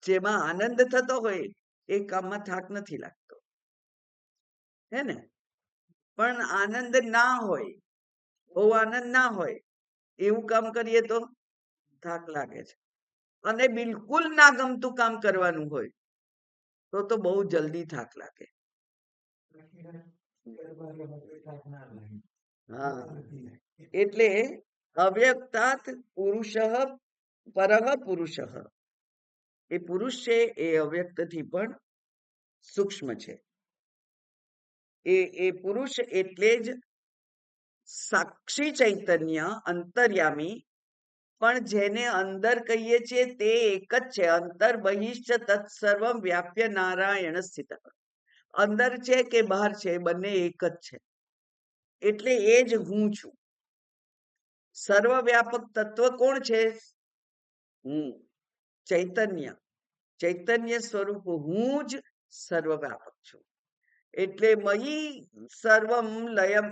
જેમાં આનંદ થતો હોય એ કામમાં થાક નથી લાગતો, હે ને? પણ આનંદ ના હોય, બહુ આનંદ ના હોય, એવું કામ કરીએ તો થાક લાગે છે. અને બિલકુલ ના ગમતું કામ કરવાનું હોય તો બહુ જલ્દી થાક લાગે. હા, એટલે અવ્યક્તાત પુરુષ પરહ પુરુષ. એ પુરુષ છે એ અવ્યક્તથી પણ સૂક્ષ્મ છે. એ પુરુષ એટલે જ સાક્ષી ચૈતન્ય, અંતર્યામી, પણ જેને અંદર કહીએ છીએ તે એક જ છે. અંતર બહિશ્ચ તત્સર્વમ વ્યાપ્ય નારાયણ સ્થિત. અંદર છે કે બહાર છે, બંને એક જ છે. એટલે એ જ હું છું. સર્વવ્યાપક તત્વ કોણ છે? હું, ચૈતન્ય. ચૈતન્ય સ્વરૂપ હું જ સર્વવ્યાપક છું. એટલે મયી સર્વમ લયમ,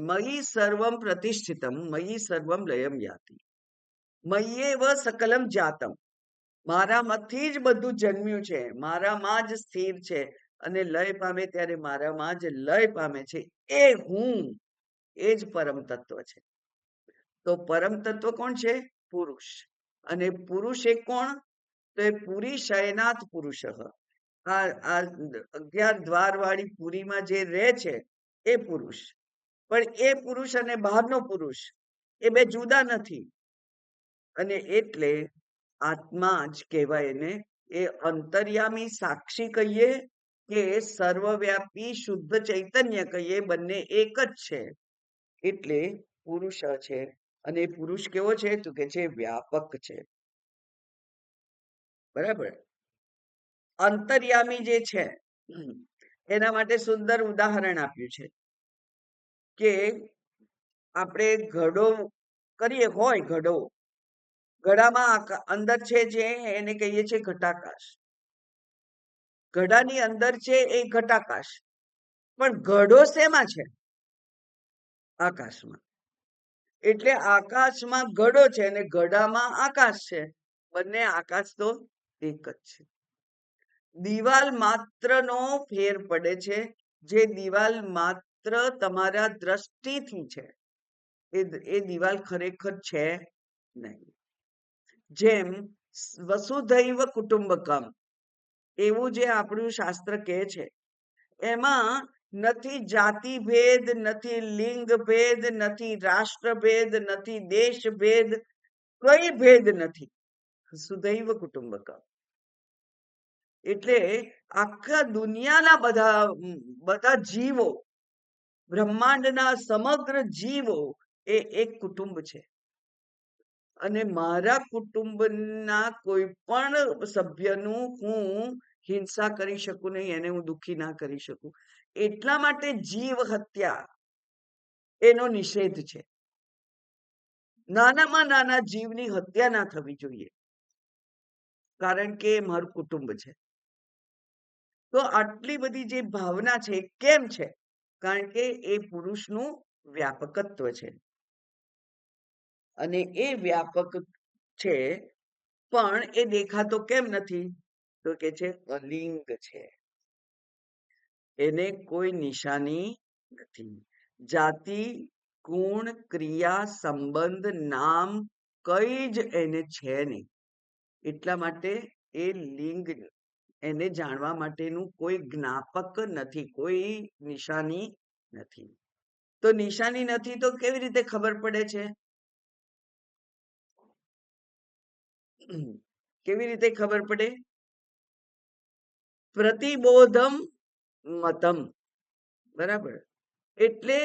મયી સર્વમ પ્રતિષ્ઠિતમ, મયી સર્વમ લયમ યાતિ, મય્યેવ સકલમ જાતમ. મારામાંથી જ બધું જન્મ્યું છે, મારામાં જ સ્થિર છે, અને લય પામે ત્યારે મારામાં જ લય પામે છે. એ હું, એ જ પરમ તત્વ છે. તો પરમ તત્વ કોણ છે? પુરુષ. અને પુરુષ એ કોણ? તો એ પુરી શયનાથ પુરુષ. આ 11 દ્વાર વાળી પુરીમાં જે રહે છે એ પુરુષ. પણ એ પુરુષ અને બહારનો પુરુષ એ બે જુદા નથી. અને એટલે આત્મા જ કહેવાય એને. એ અંતર્યામી સાક્ષી કહીએ કે સર્વવ્યાપી શુદ્ધ ચૈતન્ય કહીએ, બંને એક જ છે. એટલે પુરુષ છે. અને પુરુષ કેવો છે? તો કે છે વ્યાપક છે. બરાબર. અંતર્યામી જે છે એના માટે સુંદર ઉદાહરણ આપ્યું છે કે આપણે ઘડો કરીએ, હોય ઘડો, ઘડામાં અંદર છે જે એને કહીએ છીએ ઘટાકાશ. ઘડાની અંદર છે એ ઘટાકાશ, પણ ઘડો શેમાં છે? આકાશમાં. એટલે આકાશમાં ઘડો છે અને ઘડામાં આકાશ છે. બંને આકાશ તો એક જ છે. દિવાલ માત્રનો ફેર પડે છે. જે દિવાલ માત્ર તમારા દ્રષ્ટિથી છે, એ દિવાલ ખરેખર છે નહીં. જેમ વસુધૈવ કુટુંબકમ, એવું જે આપણું શાસ્ત્ર કહે છે, એમાં નથી જાતિ ભેદ, નથી લિંગ ભેદ, નથી રાષ્ટ્ર ભેદ, નથી દેશ ભેદ, કઈ ભેદ નથી. સુધૈવ કુટુંબકમ. એટલે આખા દુનિયાના બધા જીવો, બ્રહ્માંડના સમગ્ર જીવો એ એક કુટુંબ છે. અને મારા કુટુંબના કોઈ પણ સભ્યનું હું હિંસા કરી શકું નહીં, એને હું દુઃખી ના કરી શકું. એટલા માટે જીવ હત્યા એનો નિષેધ છે. નાનામાં નાના જીવની હત્યા ના થવી જોઈએ, કારણ કે એ મારું કુટુંબ છે. તો આટલી બધી જે ભાવના છે કેમ છે? કારણ કે એ પુરુષનું વ્યાપકત્વ છે, અને એ વ્યાપક છે, પણ એ દેખાતો કેમ નથી? તો કે છે અલિંગ છે, એને કોઈ નિશાની નથી. જાતિ, ગુણ, ક્રિયા, સંબંધ, નામ કઈ જ એને છે નહીં. એટલા માટે એ લિંગ, એને જાણવા માટેનું કોઈ જ્ઞાપક નથી, કોઈ નિશાની નથી. તો નિશાની નથી તો કેવી રીતે ખબર પડે છે? કેવી રીતે ખબર પડે? પ્રતિબોધમ મતમ, બરાબર. એટલે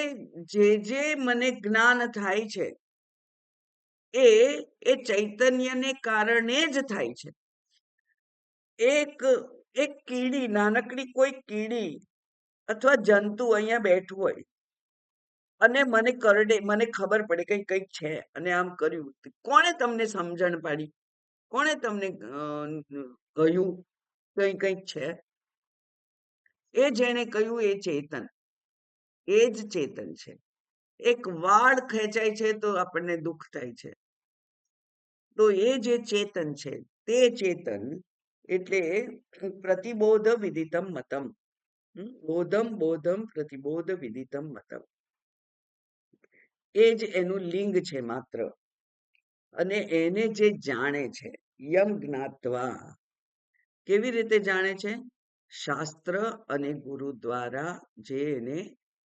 જે મને જ્ઞાન થાય છે એ ચૈતન્યને કારણે જ થાય છે. એક એક કીડી, નાનકડી કોઈ કીડી અથવા જંતુ અહીંયા બેઠું હોય અને મને કરડે, મને ખબર પડે કઈ કંઈક છે, અને આમ કર્યું, કોણે તમને સમજણ પાડી? કોણે તમને કહ્યું કઈ કંઈક છે? એ જેણે કહ્યું એ ચેતન, એ જ ચેતન છે. એક વાળ ખેંચાય છે તો આપણને દુઃખ થાય છે, તો એ જે ચેતન છે તે ચેતન એટલે પ્રતિબોધ વિદિતમ મતમ. બોધમ બોધમ પ્રતિબોધ વિદિતમ મતમ, એ જ એનું લિંગ છે માત્ર. અને એને જે જાણે છે, યમ જ્ઞાત્વા. કેવી રીતે જાણે છે? શાસ્ત્ર અને ગુરુ દ્વારા જે એને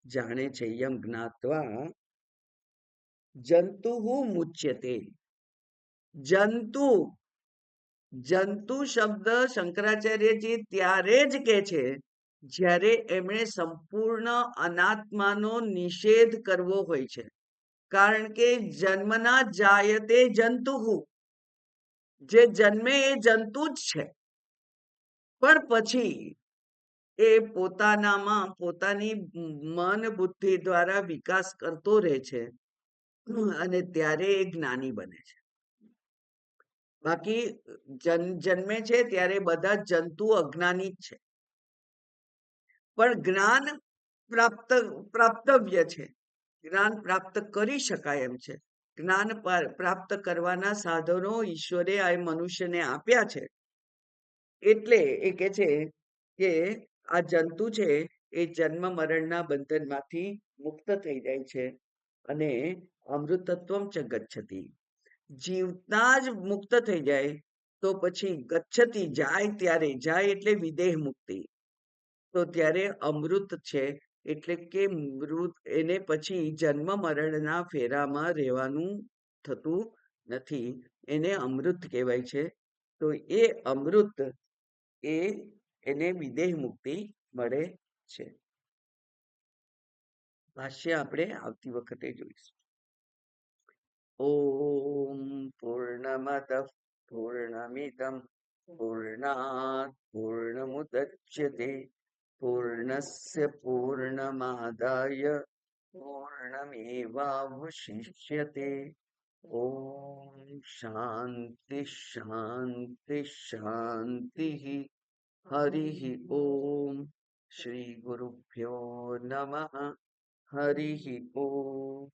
જાણે છે, યમ જ્ઞાત્વા જંતુ મુચ્યતે. જંતુ, જંતુ શબ્દ શંકરાચાર્યજી ત્યારે જ કહે છે જ્યારે એમણે સંપૂર્ણ અનાત્માનો નિષેધ કરવો હોય છે. કારણ કે જન્મના જાયતે જંતુ, જે જન્મે એ જંતુ જ છે, પણ પછી એ પોતાનામાં પોતાની મન બુદ્ધિ દ્વારા વિકાસ કરતો રહે છે, અને ત્યારે એ જ્ઞાની બને છે. બાકી જન્મે છે ત્યારે બધા જંતુ અજ્ઞાની જ છે. પણ જ્ઞાન પ્રાપ્તવ્ય છે, જ્ઞાન પ્રાપ્ત કરી શકાય એમ છે. જ્ઞાન પ્રાપ્ત કરવાના સાધનો ઈશ્વરે આ મનુષ્યને આપ્યા છે. એટલે એ કે છે કે આ જંતુ છે એ જન્મ મરણના બંધનમાંથી મુક્ત થઈ જાય છે, અને અમૃતત્વમ ચ ગચ્છતિ. જીવતા જ મુક્ત થઈ જાય તો પછી ગચ્છતિ, જાય ત્યારે, જાય એટલે વિદેહ મુક્તિ, તો ત્યારે અમૃત છે. એટલે કે મૃત, એને પછી જન્મ મરણના ફેરામાં રહેવાનું થતું નથી, એને અમૃત કહેવાય છે. તો એ અમૃત એને વિદેહ મુક્તિ મળે છે. ભાષ્ય આપણે આવતી વખતે જોઈશું. ઓમ પૂર્ણમદ પૂર્ણમિદમ પૂર્ણાત પૂર્ણમુદચ્યતે પૂર્ણસ્ય પૂર્ણમાદાય પૂર્ણમેવાવશિષ્યતે. ઓમ શાંતિ શાંતિ શાંતિ. હરિः ઓમ. શ્રી ગુરુભ્યો નમઃ. હરિः ઓમ.